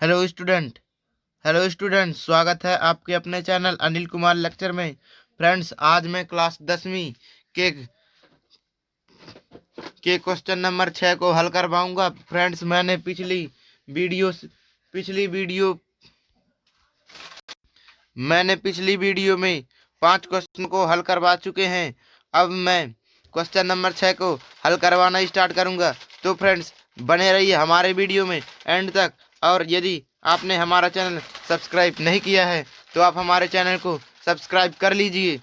Hello student. स्वागत है आपके अपने चैनल अनिल कुमार लेक्चर में। फ्रेंड्स, आज मैं क्लास 10वीं के क्वेश्चन नंबर 6 को हल करवाऊंगा। फ्रेंड्स, मैंने पिछली वीडियो में 5 क्वेश्चन को हल करवा चुके हैं। अब मैं क्वेश्चन नंबर 6 को हल करवाना स्टार्ट करूंगा। तो फ्रेंड्स, बने रहिए हमारे वीडियो में एंड तक। और यदि आपने हमारा चैनल सब्सक्राइब नहीं किया है तो आप हमारे चैनल को सब्सक्राइब कर लीजिए।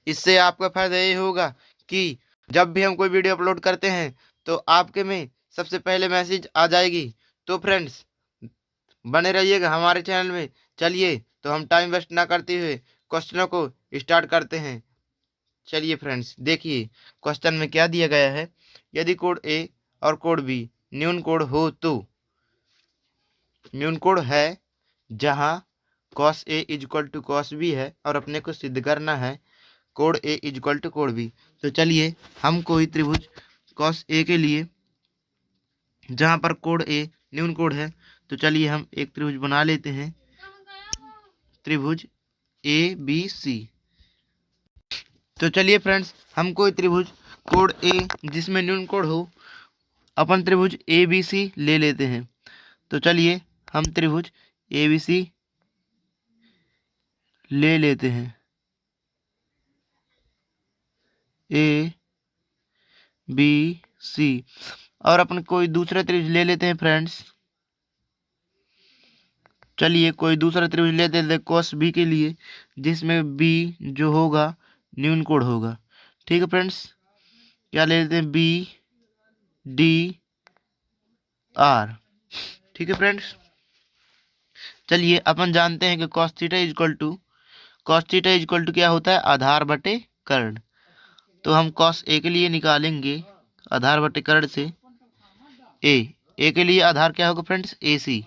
इससे आपका फायदा ये होगा कि जब भी हम कोई वीडियो अपलोड करते हैं तो आपके में सबसे पहले मैसेज आ जाएगी। तो फ्रेंड्स, बने रहिएगा हमारे चैनल में। चलिए, तो हम टाइम वेस्ट ना करते हुए क्वेश्चनों को स्टार्ट करते हैं। चलिए फ्रेंड्स, देखिए क्वेश्चन में क्या दिया गया है। यदि कोड ए और कोड बी न्यून कोड हो तो न्यून कोड है जहां cos A is equal to cos B है और अपने को सिद्ध करना है cos A is equal to code B। तो चलिए, हम कोई त्रिभुज cos A के लिए जहां पर कोड A न्यून कोड है, तो चलिए हम एक त्रिभुज बना लेते हैं, त्रिभुज ABC। तो चलिए फ्रेंड्स, हम कोई त्रिभुज कोड A जिसमें न्यून कोड हो, अपन त्रिभुज ABC ले लेते हैं। तो चलिए हम त्रिभुज ABC ले लेते हैं, ABC। और अपन कोई दूसरा त्रिभुज ले लेते हैं फ्रेंड्स। चलिए कोई दूसरा त्रिभुज ले लेते हैं cos B के लिए, जिसमें B जो होगा न्यून कोड होगा। ठीक है फ्रेंड्स, क्या ले लेते हैं, BDR। ठीक है फ्रेंड्स, चलिए अपन जानते हैं कि cos थीटा इजक्वल टू क्या होता है, आधार बटे कर्ण। तो हम cos A के लिए निकालेंगे आधार बटे कर्ण से ए के लिए आधार क्या होगा फ्रेंड्स, AC।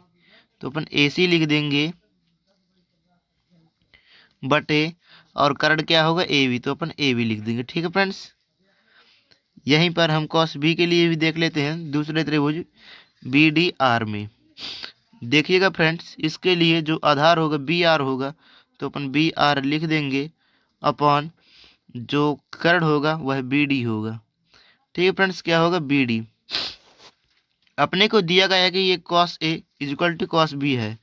तो अपन AC लिख देंगे बटे, और कर्ण क्या होगा AB, तो अपन AB लिख देंगे। ठीक है फ्रेंड्स, यहीं पर हम cos B के लिए भी देख लेते हैं दूसरे त्रिभुज BDR में। देखिएगा फ्रेंड्स, इसके लिए जो आधार होगा BR होगा, तो अपन BR लिख देंगे अपॉन जो कर्ण होगा वह BD होगा। ठीक है फ्रेंड्स, क्या होगा, BD। अपने को दिया गया है कि ये cos A is equal to cos B है।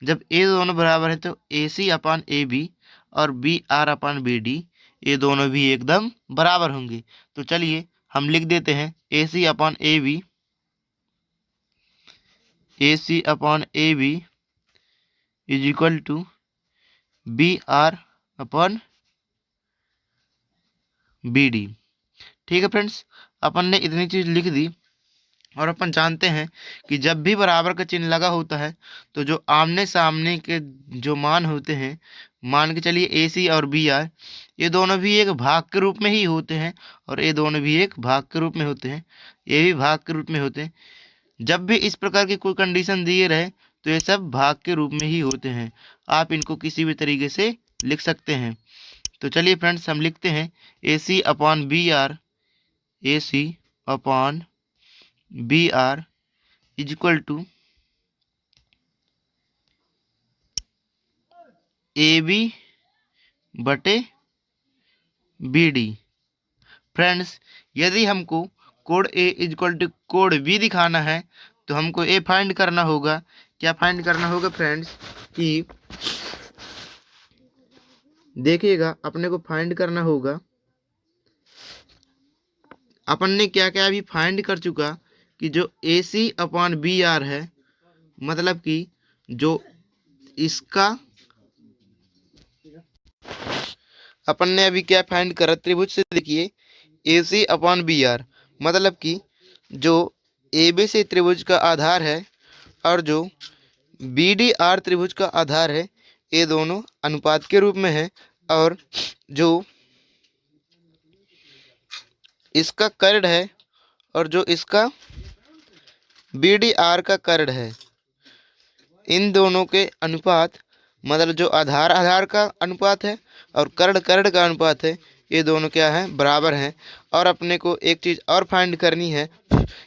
जब ए दोनों बराबर है तो AC अपान AB और BR अपान BD ये दोनों भी एकदम बराबर होंगे। तो चलिए हम लिख देते हैं AC upon AB is equal to BR upon BD। ठीक है फ्रेंड्स, अपन ने इतनी चीज़ लिख दी। और अपन जानते हैं कि जब भी बराबर का चिन्ह लगा होता है तो जो आमने सामने के जो मान होते हैं, मान के चलिए AC और BR, ये दोनों भी एक भाग के रूप में ही होते हैं और ये दोनों भी एक भाग के रूप में होते हैं, ये भी भाग के रूप में होते हैं। जब भी इस प्रकार की कोई कंडीशन दिए रहे तो ये सब भाग के रूप में ही होते हैं। आप इनको किसी भी तरीके से लिख सकते हैं। तो चलिए फ्रेंड्स, हम लिखते हैं AC upon BR, AC upon BR is equal to AB बटे BD। फ्रेंड्स, यदि हमको code A is equal to code B दिखाना है तो हमको A फाइंड करना होगा। क्या फाइंड करना होगा फ्रेंड्स, कि देखिएगा अपने को फाइंड करना होगा, अपन ने क्या क्या अभी फाइंड कर चुका कि जो AC अपॉन BR है, मतलब कि जो इसका अपन ने अभी क्या फाइंड करा त्रिभुज से, देखिए AC अपॉन BR, मतलब कि जो AB से त्रिभुज का आधार है और जो BDR त्रिभुज का आधार है, ये दोनों अनुपात के रूप में है। और जो इसका कर्ण है और जो इसका BDR का कर्ण है, इन दोनों के अनुपात, मतलब जो आधार का अनुपात है और कर्ण का अनुपात है, ये दोनों क्या है, बराबर हैं। और अपने को एक चीज़ और फाइंड करनी है।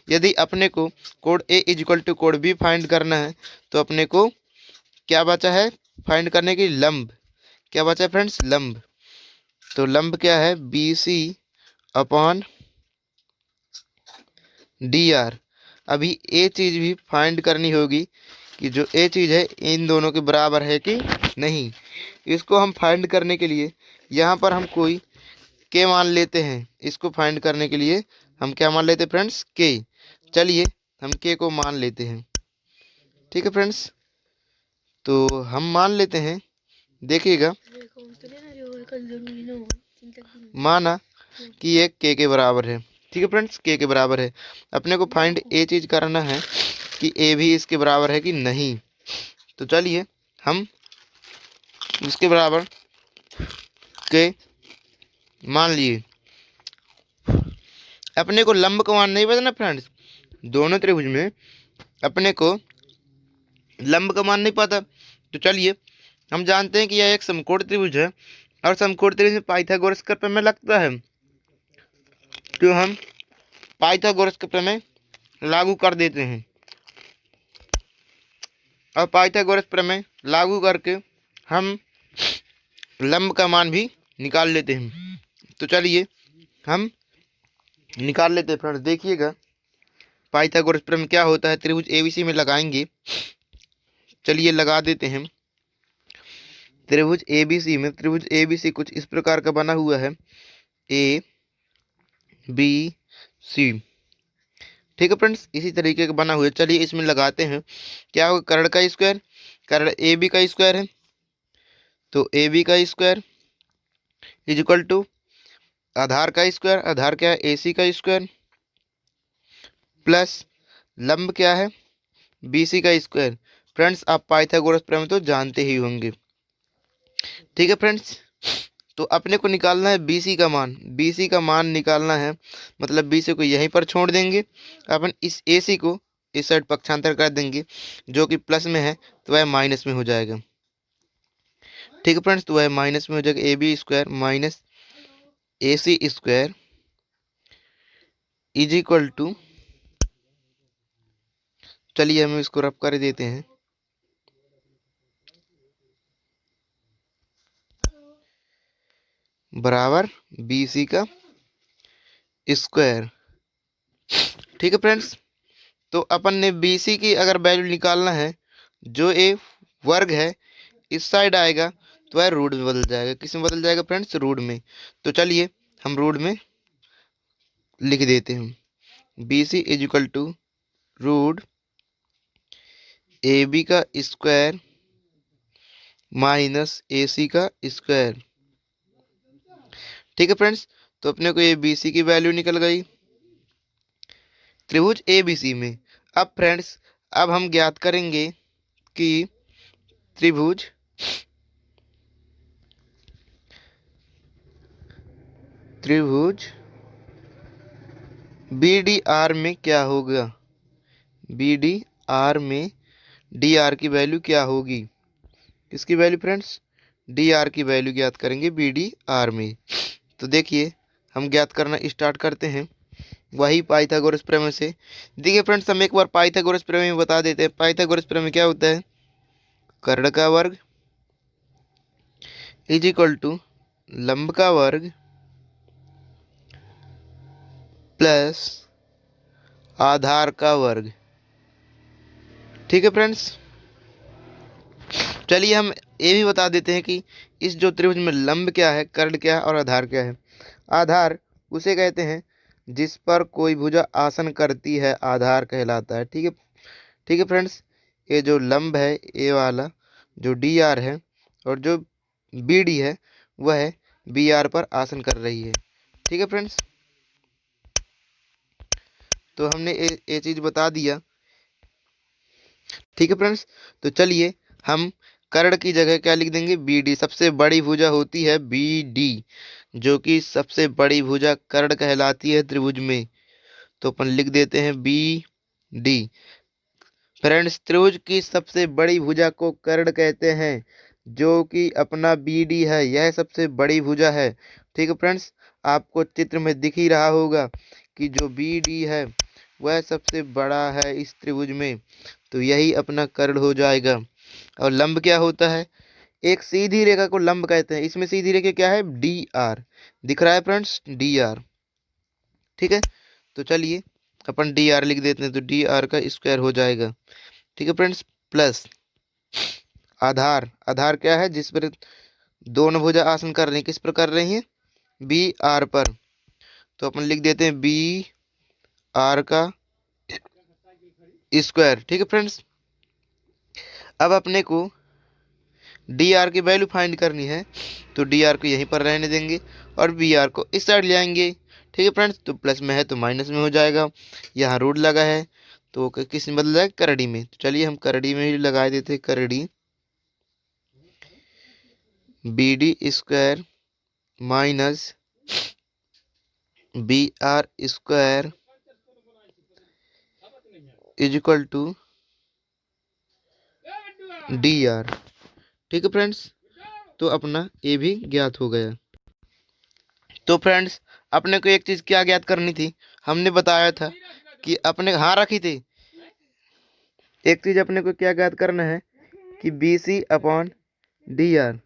यदि अपने को cos A is equal to cos B find करना है तो अपने को क्या बचा है फाइंड करने की, लंब। क्या बचा है फ्रेंड्स, लंब। तो लंब क्या है, B C upon D R. अभी ये चीज़ भी फाइंड करनी होगी कि जो ये चीज़ है इन दोनों के बराबर है कि नहीं। इसको हम फाइंड करने के लिए यहाँ पर हम कोई के मान लेते हैं। इसको फाइंड करने के लिए हम क्या मान लेते हैं फ्रेंड्स, के। चलिए हम के को मान लेते हैं। ठीक है फ्रेंड्स, तो हम मान लेते हैं। देखिएगा, माना कि ये के बराबर है। ठीक है फ्रेंड्स, के बराबर है। अपने को फाइंड ए चीज़ करना है कि ए भी इसके बराबर है कि नहीं। तो चलिए हम इसके बराबर के मान लिए। अपने को लंब का मान नहीं पता ना फ्रेंड्स, दोनों त्रिभुज में अपने को लंब का मान नहीं पता। तो चलिए हम जानते हैं कि यह एक समकोण त्रिभुज है और समकोण त्रिभुज में पाइथागोरस का प्रमेय लगता है। तो हम पाइथागोरस का प्रमेय लागू कर देते हैं और पाइथागोरस प्रमेय लागू करके हम लंब का मान भी निकाल लेते हैं। तो चलिए हम निकाल लेते हैं फ्रेंड्स। देखिएगा पाइथागोरस प्रमेय क्या होता है, त्रिभुज एबीसी में लगाएंगे। चलिए लगा देते हैं। त्रिभुज एबीसी कुछ इस प्रकार का बना हुआ है, ए बी सी। ठीक है फ्रेंड्स, इसी तरीके का बना हुआ है। चलिए इसमें लगाते हैं। क्या होगा, कर्ण का स्क्वायर, कर्ण ए बी का स्क्वायर है, तो ए बी का स्क्वायर इज इक्वल टू आधार का स्क्वायर, आधार क्या है, ए सी का स्क्वायर, प्लस लंब क्या है, बी सी का स्क्वायर। फ्रेंड्स आप पाइथागोरस प्रमेय तो जानते ही होंगे। ठीक है फ्रेंड्स, तो अपने को निकालना है BC का मान। BC का मान निकालना है, मतलब BC को यहीं पर छोड़ देंगे। अपन इस AC को इस साइड पक्षांतर कर देंगे, जो कि प्लस में है तो वह माइनस में हो जाएगा। ठीक है फ्रेंड्स, तो वह माइनस में हो जाएगा। AB square minus AC square is equal to, चलिए हम इसको रफ कर देते हैं। बराबर BC का स्क्वायर। ठीक है फ्रेंड्स, तो अपन ने BC की अगर वैल्यू निकालना है, जो ए वर्ग है इस साइड आएगा तो वह रूट में बदल जाएगा। किस में बदल जाएगा फ्रेंड्स, रूट में। तो चलिए हम रूट में लिख देते हैं। BC is equal to root AB का स्क्वायर माइनस AC का स्क्वायर। ठीक है फ्रेंड्स, तो अपने को ये BC की वैल्यू निकल गई त्रिभुज ABC में। अब फ्रेंड्स अब हम ज्ञात करेंगे कि त्रिभुज BDR में क्या होगा, BDR में DR की वैल्यू क्या होगी। किसकी वैल्यू फ्रेंड्स, DR की वैल्यू ज्ञात करेंगे BDR में। तो देखिए हम ज्ञात करना स्टार्ट करते हैं वही पाइथागोरस प्रमेय से। देखिए फ्रेंड्स हम एक बार पाइथागोरस प्रमेय बता देते हैं। पाइथागोरस प्रमेय क्या होता है, कर्ण का वर्ग इज इक्वल टू लंब का वर्ग प्लस आधार का वर्ग। ठीक है फ्रेंड्स, चलिए हम ये भी बता देते हैं कि इस जो त्रिभुज में लंब क्या है, कर्ण क्या है और आधार क्या है। आधार उसे कहते हैं जिस पर कोई भुजा आसन करती है, आधार कहलाता है। ठीक है, ठीक है फ्रेंड्स, ये जो लंब है ए वाला जो DR है और जो BD है वह BR पर आसन कर रही है। ठीक है फ्रेंड्स, तो हमने ये चीज़ बता दिया। ठीक है फ्रेंड्स, तो चलिए हम कर्ण की जगह क्या लिख देंगे, BD। सबसे बड़ी भुजा होती है BD, जो कि सबसे बड़ी भुजा कर्ण कहलाती है त्रिभुज में। तो अपन लिख देते हैं BD। फ्रेंड्स त्रिभुज की सबसे बड़ी भुजा को कर्ण कहते हैं। जो कि अपना बी डी है, यह सबसे बड़ी भुजा है। ठीक है फ्रेंड्स, आपको चित्र में दिख ही रहा होगा कि जो बी डी है वह सबसे बड़ा है इस त्रिभुज में, तो यही अपना कर्ण हो जाएगा। और लंब क्या होता है? एक सीधी रेखा को लंब कहते हैं। इसमें सीधी रेखा क्या है? डी आर दिख रहा है फ्रेंड्स, डी आर। ठीक है, तो चलिए अपन डी आर लिख देते हैं, तो डी आर का स्क्वायर हो जाएगा। ठीक है फ्रेंड्स, प्लस आधार, आधार क्या है? जिस पर दोनों भुजा आसन कर रही हैं, किस पर कर रही हैं? बी आर पर, तो अपन लिख देते हैं बी आर का स्क्वायर। ठीक है फ्रेंड्स, अब अपने को डी आर की वैल्यू फाइंड करनी है, तो डी आर को यहीं पर रहने देंगे और बी आर को इस साइड ले आएंगे। ठीक है फ्रेंड्स, तो प्लस में है तो माइनस में हो जाएगा। यहाँ रूट लगा है तो किस में बदल जाएगा? करड़ी में। तो चलिए हम करड़ी में ही लगा देते हैं, करड़ी B D square minus B R square is equal to D R. ठीक है फ्रेंड्स, तो अपना ए भी ज्ञात हो गया। तो फ्रेंड्स, अपने को एक चीज़ क्या ज्ञात करनी थी? हमने बताया था कि अपने हाँ रखी थी, एक चीज़ अपने को क्या ज्ञात करना है कि B C upon D R.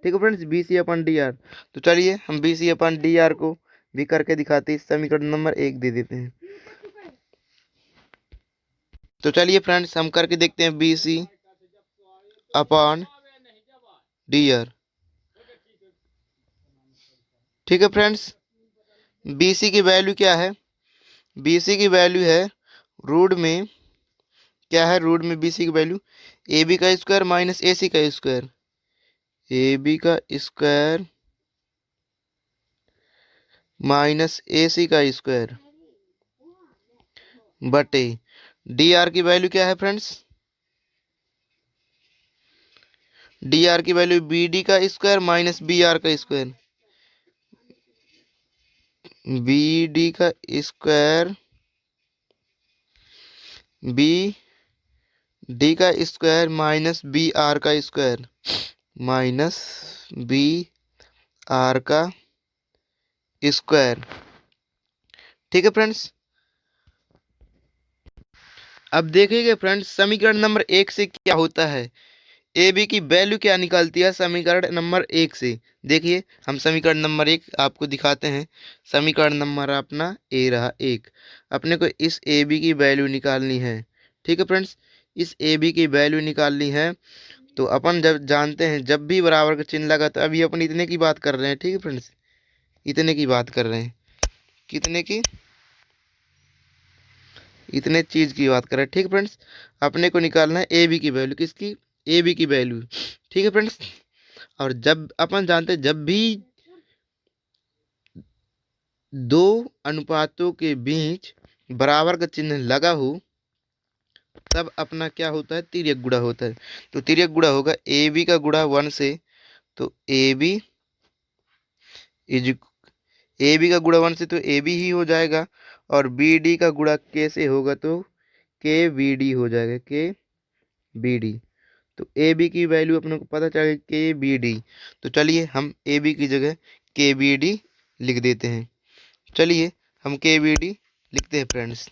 ठीक है friends, B C upon D R. तो चलिए हम B C upon D R को भी करके दिखाते हैं, समीकरण नंबर 1 दे देते हैं। तो चलिए फ्रेंड्स, हम करके देखते हैं B C upon D R. ठीक है फ्रेंड्स, बी सी की वैल्यू क्या है? बी सी की वैल्यू है रूट में, क्या है रूट में बी सी की वैल्यू? ए बी का स्क्वायर माइनस ए सी का स्क्वायर, ए बी का स्क्वायर माइनस ए सी का स्क्वायर बटे डी आर की वैल्यू क्या है फ्रेंड्स? डी आर की वैल्यू बी डी का स्क्वायर माइनस बी आर का स्क्वायर, बी डी का स्क्वायर बी डी का स्क्वायर माइनस बी आर का स्क्वायर माइनस बी आर का स्क्वायर। ठीक है फ्रेंड्स, अब देखिएगा फ्रेंड्स, समीकरण नंबर 1 से क्या होता है? ए बी की वैल्यू क्या निकलती है समीकरण नंबर 1 से? देखिए हम समीकरण नंबर 1 आपको दिखाते हैं। समीकरण नंबर अपना ए रहा 1, अपने को इस ए बी की वैल्यू निकालनी है। ठीक है फ्रेंड्स, इस ए बी की वैल्यू निकालनी है, तो अपन जब जानते हैं जब भी बराबर का चिन्ह लगा, तो अभी अपन इतने की बात कर रहे हैं। ठीक है फ्रेंड्स, इतने की बात कर रहे हैं, कितने की? इतने चीज़ की बात कर रहे हैं। ठीक है फ्रेंड्स, अपने को निकालना है ए बी की वैल्यू, किसकी? ए बी की वैल्यू। ठीक है फ्रेंड्स, और जब अपन जानते हैं जब भी दो अनुपातों के बीच बराबर का चिन्ह लगा हो, तब अपना क्या होता है? तिर्यक गुणा होता है। तो तिर्यक गुणा होगा ए बी का गुणा 1 से, तो A B is A B का गुणा 1 से तो ए बी ही हो जाएगा, और बी डी का गुणा के से होगा तो के बी डी हो जाएगा, के बी डी। तो ए बी की वैल्यू अपने को पता चल गई, के बी डी। तो चलिए हम ए बी की जगह के बी डी लिख देते हैं। चलिए हम के बी डी लिखते हैं फ्रेंड्स,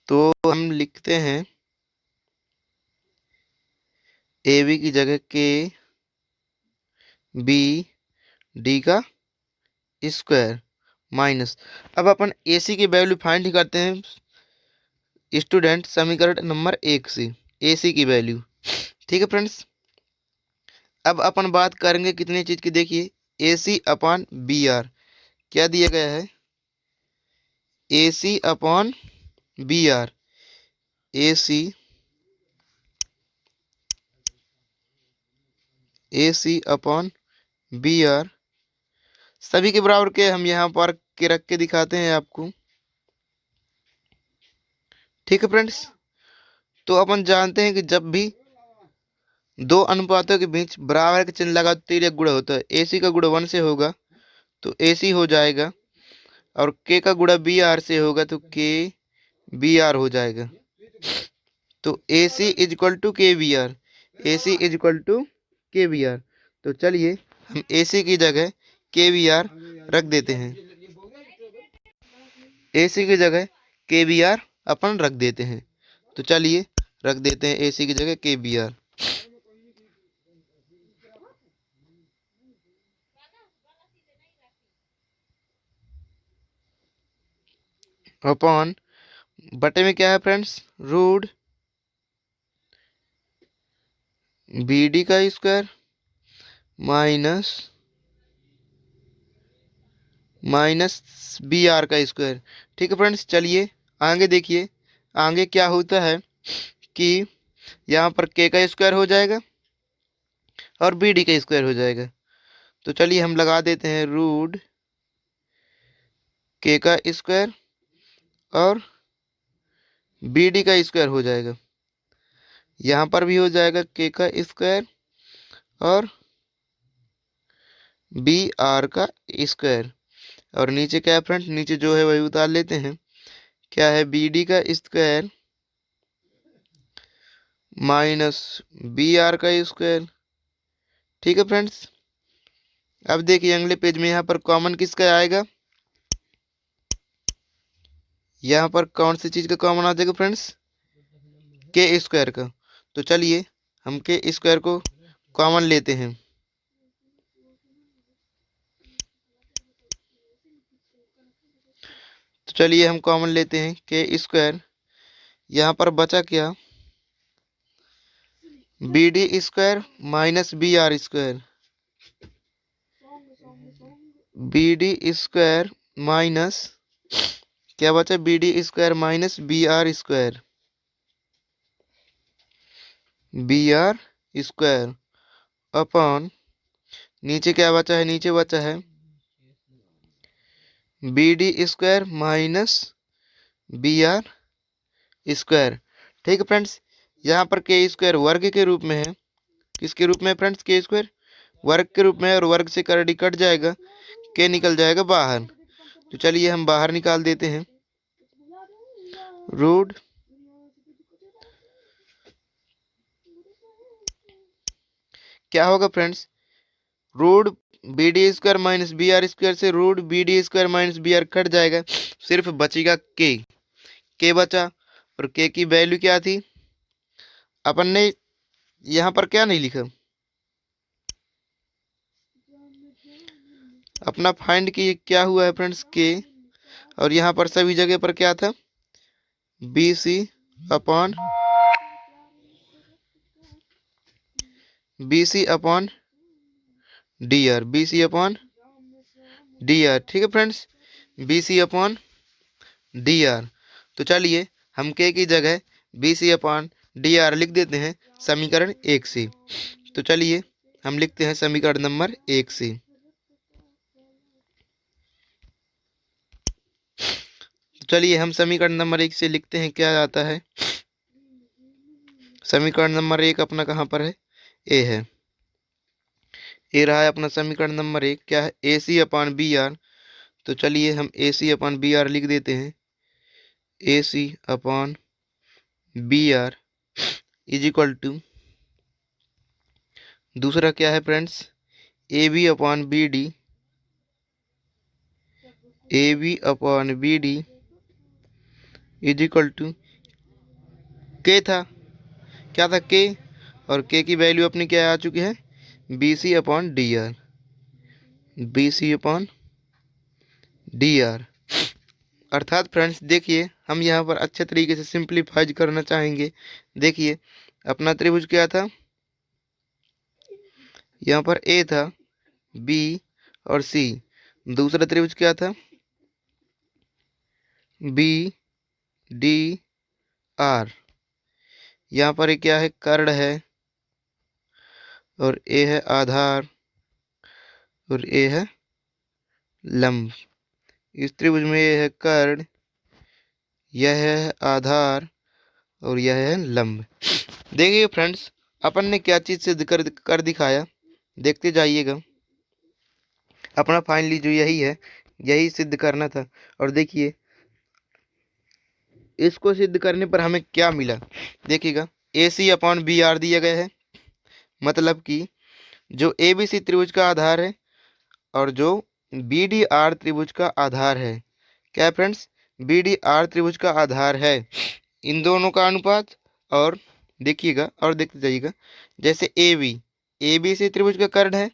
तो हम लिखते हैं ए बी की जगह के बी डी का स्क्वायर माइनस, अब अपन ए सी की वैल्यू फाइंड करते हैं स्टूडेंट, समीकरण नंबर 1 से ए सी की वैल्यू। ठीक है फ्रेंड्स, अब अपन बात करेंगे कितनी चीज़ की? देखिए A C upon B R क्या दिया गया है? A C upon B R, A C upon B R सभी के बराबर के हम यहाँ पर के रख के दिखाते हैं आपको। ठीक है फ्रेंड्स, तो अपन जानते हैं कि जब भी दो अनुपातों के बीच बराबर का चिन्ह लगा तो तिर्यक गुणा होता है। ए सी का गुणा 1 से होगा तो ए सी हो जाएगा, और के का गुणा बी आर से होगा तो के बी आर हो जाएगा। तो A C is equal to K B R, AC is equal to KVR। तो चलिए हम AC की जगह KVR रख देते हैं। AC की जगह KVR अपन रख देते हैं। तो चलिए रख देते हैं AC की जगह KVR। अपॉन बटे में क्या है फ्रेंड्स, रूट BD का स्क्वायर माइनस BR का स्क्वायर। ठीक है फ्रेंड्स, चलिए आगे देखिए आगे क्या होता है कि यहाँ पर K का स्क्वायर हो जाएगा और BD का स्क्वायर हो जाएगा। तो चलिए हम लगा देते हैं रूट K का स्क्वायर और BD का स्क्वायर हो जाएगा। यहाँ पर भी हो जाएगा K का स्क्वायर और BR का स्क्वायर। और नीचे क्या है फ्रेंड, नीचे जो है वही उतार लेते हैं। क्या है, BD का स्क्वायर माइनस BR का स्क्वायर। ठीक है फ्रेंड्स, अब देखिए अगले पेज में यहाँ पर कॉमन किसका आएगा, यहाँ पर कौन सी चीज़ का कॉमन आ जाएगा फ्रेंड्स, के स्क्वायर का। तो चलिए हम के स्क्वायर को कॉमन लेते हैं। तो चलिए हम कॉमन लेते हैं के स्क्वायर। यहाँ पर बचा क्या, BD square minus BR square. BD square minus क्या बचा, BD square minus BR square, BR square upon नीचे क्या बचा है, नीचे बचा है BD square minus BR square. ठीक है फ्रेंड्स, यहाँ पर के स्क्वायर वर्ग के रूप में है। किसके रूप में फ्रेंड्स, के स्क्वायर वर्ग के रूप में है और वर्ग से करड़ी कट जाएगा, के निकल जाएगा बाहर। तो चलिए हम बाहर निकाल देते हैं। रूट क्या होगा friends, root BD square minus BR square से root BD square minus BR cut जाएगा, सिर्फ बचेगा के बचा। और के की वैल्यू क्या थी, अपन ने यहाँ पर क्या नहीं लिखा, अपना फाइंड की क्या हुआ है फ्रेंड्स, के। और यहाँ पर सभी जगह पर क्या था, BC upon BC upon DR। ठीक है फ्रेंड्स, BC अपॉन DR। तो चलिए हम के की जगह BC अपॉन DR लिख देते हैं समीकरण 1 से। तो चलिए हम लिखते हैं समीकरण नंबर 1 से। तो चलिए हम समीकरण नंबर 1 से लिखते हैं, क्या आता है, समीकरण नंबर 1 अपना कहाँ पर है, ए है, ए रहा है अपना समीकरण नंबर 1। क्या है, AC अपॉन BR। तो चलिए हम AC अपॉन BR लिख देते हैं, AC upon BR is equal to, दूसरा क्या है friends, AB upon BD, AB upon BD is equal to K था, क्या था, के। और के की वैल्यू अपनी क्या आ चुकी है, BC upon DR, BC upon DR। अर्थात फ्रेंड्स देखिए हम यहाँ पर अच्छे तरीके से सिंप्लीफाइज करना चाहेंगे। देखिए अपना त्रिभुज क्या था, यहाँ पर A था, B और C। दूसरा त्रिभुज क्या था, BDR। यहाँ पर क्या है, कर्ण है और A है आधार और A है लंब। इस त्रिभुज में ये है कर्ण, यह है आधार और यह है लंब। देखिए फ्रेंड्स अपन ने क्या चीज़ सिद्ध कर दिखाया, देखते जाइएगा। अपना फाइनली जो यही है, यही सिद्ध करना था। और देखिए इसको सिद्ध करने पर हमें क्या मिला, देखिएगा AC अपॉन BR दिया गया है, मतलब कि जो ABC त्रिभुज का आधार है और जो BDR त्रिभुज का आधार है, क्या है फ्रेंड्स, BDR त्रिभुज का आधार है, इन दोनों का अनुपात। और देखिएगा और देखते जाइएगा, जैसे ABC त्रिभुज का कर्ण है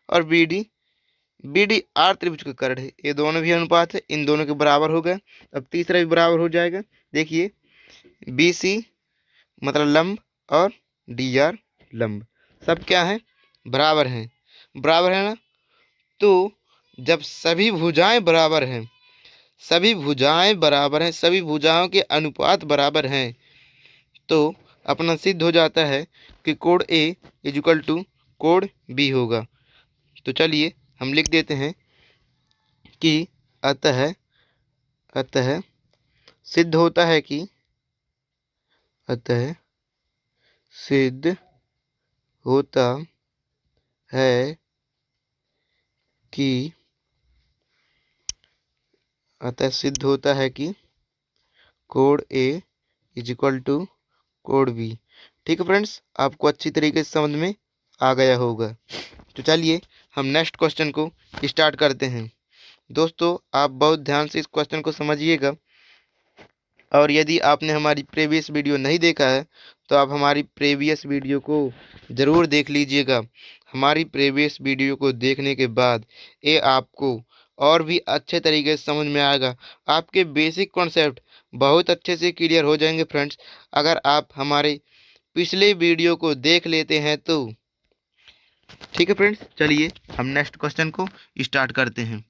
और BDR त्रिभुज का कर्ण है, ये दोनों भी अनुपात है, इन दोनों के बराबर हो गए। अब तीसरा भी बराबर हो जाएगा। देखिए BC मतलब लंब और DR लंब, सब क्या है, बराबर हैं, बराबर है ना। तो जब सभी भुजाएं बराबर हैं, सभी भुजाएं बराबर हैं, सभी भुजाओं के अनुपात बराबर हैं, तो अपना सिद्ध हो जाता है कि कोण A इक्वल टू कोण B होगा। तो चलिए हम लिख देते हैं कि अतः सिद्ध होता है कि अतः सिद्ध होता है कि अतः सिद्ध होता है कि कोण A इक्वल टू कोण B। ठीक है फ्रेंड्स, आपको अच्छी तरीके से समझ में आ गया होगा। तो चलिए हम नेक्स्ट क्वेश्चन को स्टार्ट करते हैं। दोस्तों आप बहुत ध्यान से इस क्वेश्चन को समझिएगा, और यदि आपने हमारी प्रीवियस वीडियो नहीं देखा है तो आप हमारी प्रीवियस वीडियो को ज़रूर देख लीजिएगा। हमारी प्रीवियस वीडियो को देखने के बाद ये आपको और भी अच्छे तरीके से समझ में आएगा, आपके बेसिक कॉन्सेप्ट बहुत अच्छे से क्लियर हो जाएंगे फ्रेंड्स, अगर आप हमारे पिछले वीडियो को देख लेते हैं तो। ठीक है फ्रेंड्स, चलिए हम नेक्स्ट क्वेश्चन को स्टार्ट करते हैं।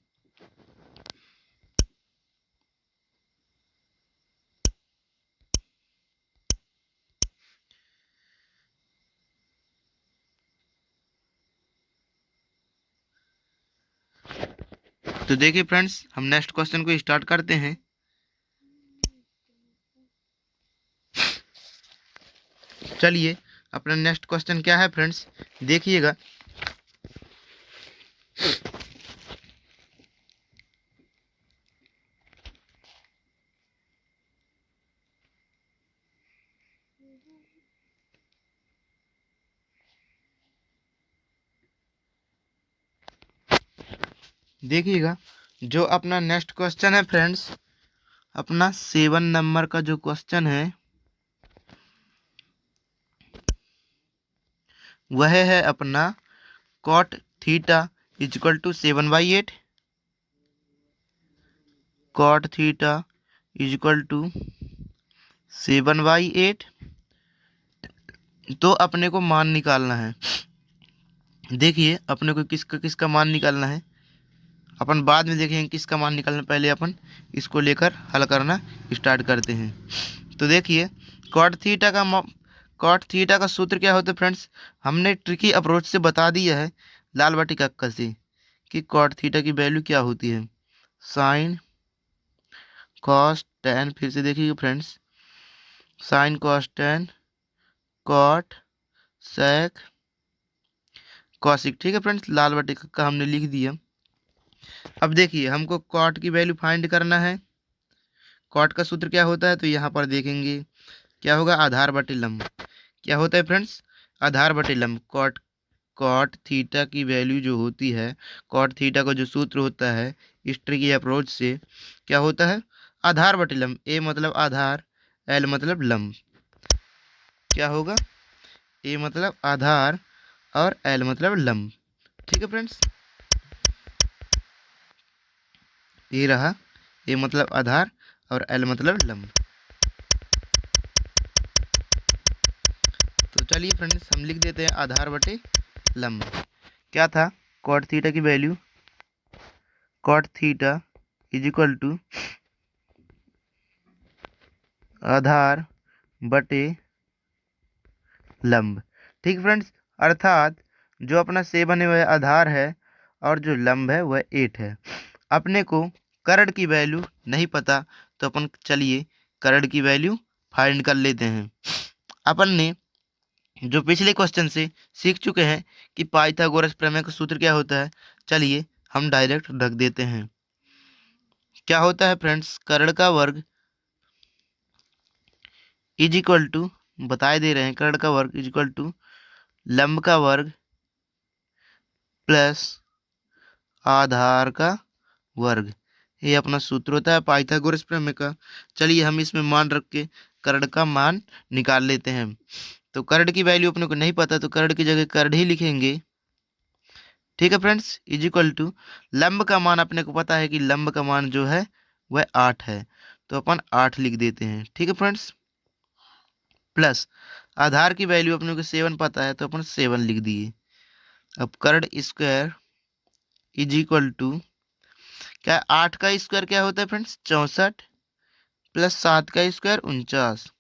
तो देखिए फ्रेंड्स, हम नेक्स्ट क्वेश्चन को स्टार्ट करते हैं। चलिए अपना नेक्स्ट क्वेश्चन क्या है फ्रेंड्स, देखिएगा। देखिएगा जो अपना नेक्स्ट क्वेश्चन है फ्रेंड्स, अपना 7 नंबर का जो क्वेश्चन है वह है अपना cot theta equal to 7/8, cot theta equal to 7/8। तो अपने को मान निकालना है। देखिए अपने को किसका किसका मान निकालना है, अपन बाद में देखेंगे किसका मान निकालना, पहले अपन इसको लेकर हल करना स्टार्ट करते हैं। तो देखिए कॉट थीटा का सूत्र क्या होता है फ्रेंड्स, हमने ट्रिकी अप्रोच से बता दिया है लाल बटी कक्का से कि कॉट थीटा की वैल्यू क्या होती है, साइन कॉस टेन, फिर से देखिए friends, sine cos tan cot sec cosec. ठीक है फ्रेंड्स, लाल बटी कक्का हमने लिख दिया। अब देखिए हमको कॉट की वैल्यू फाइंड करना है। कॉट का सूत्र क्या होता है, तो यहाँ पर देखेंगे क्या होगा, आधार बटे लंब। क्या होता है फ्रेंड्स, आधार बटे लंब। कॉट कॉट थीटा की वैल्यू जो होती है, कॉट थीटा का जो सूत्र होता है इस ट्रिकी अप्रोच से, क्या होता है, आधार बटे लंब। ए मतलब आधार, एल मतलब लंब। क्या होगा, ए मतलब आधार और एल मतलब लंब। ठीक है फ्रेंड्स, ये रहा, ए मतलब आधार और एल मतलब लंब। तो चलिए फ्रेंड्स हम लिख देते हैं आधार बटे लंब। क्या था, कॉट थीटा की value, cot theta is equal to आधार बटे लंब। ठीक फ्रेंड्स, अर्थात जो अपना 7 है वह आधार है और जो लंब है वह 8 है। अपने को कर्ण की वैल्यू नहीं पता, तो अपन चलिए कर्ण की वैल्यू फाइंड कर लेते हैं। अपन ने जो पिछले क्वेश्चन से सीख चुके हैं कि पाइथागोरस प्रमेय का सूत्र क्या होता है, चलिए हम डायरेक्ट रख देते हैं। क्या होता है फ्रेंड्स, कर्ण का वर्ग इज इक्वल टू, बताए दे रहे हैं, कर्ण का वर्ग इज इक्वल टू लंब का वर्ग प्लस आधार का वर्ग, ये अपना सूत्र होता है पाइथागोरस प्रमेय का। चलिए हम इसमें मान रख के कर्ण का मान निकाल लेते हैं। तो कर्ण की वैल्यू अपने को नहीं पता, तो कर्ण की जगह कर्ण ही लिखेंगे। ठीक है फ्रेंड्स, इज इक्वल टू लंब का मान अपने को पता है कि लंब का मान जो है वह 8 है, तो अपन 8 लिख देते हैं। ठीक है फ्रेंड्स, प्लस आधार की वैल्यू अपने को 7 पता है, तो अपन 7 लिख दिए। अब कर्ण स्क्वायर इज इक्वल टू क्या, 8 का स्क्वायर क्या होता है फ्रेंड्स, 64 प्लस 7 का स्क्वायर 49।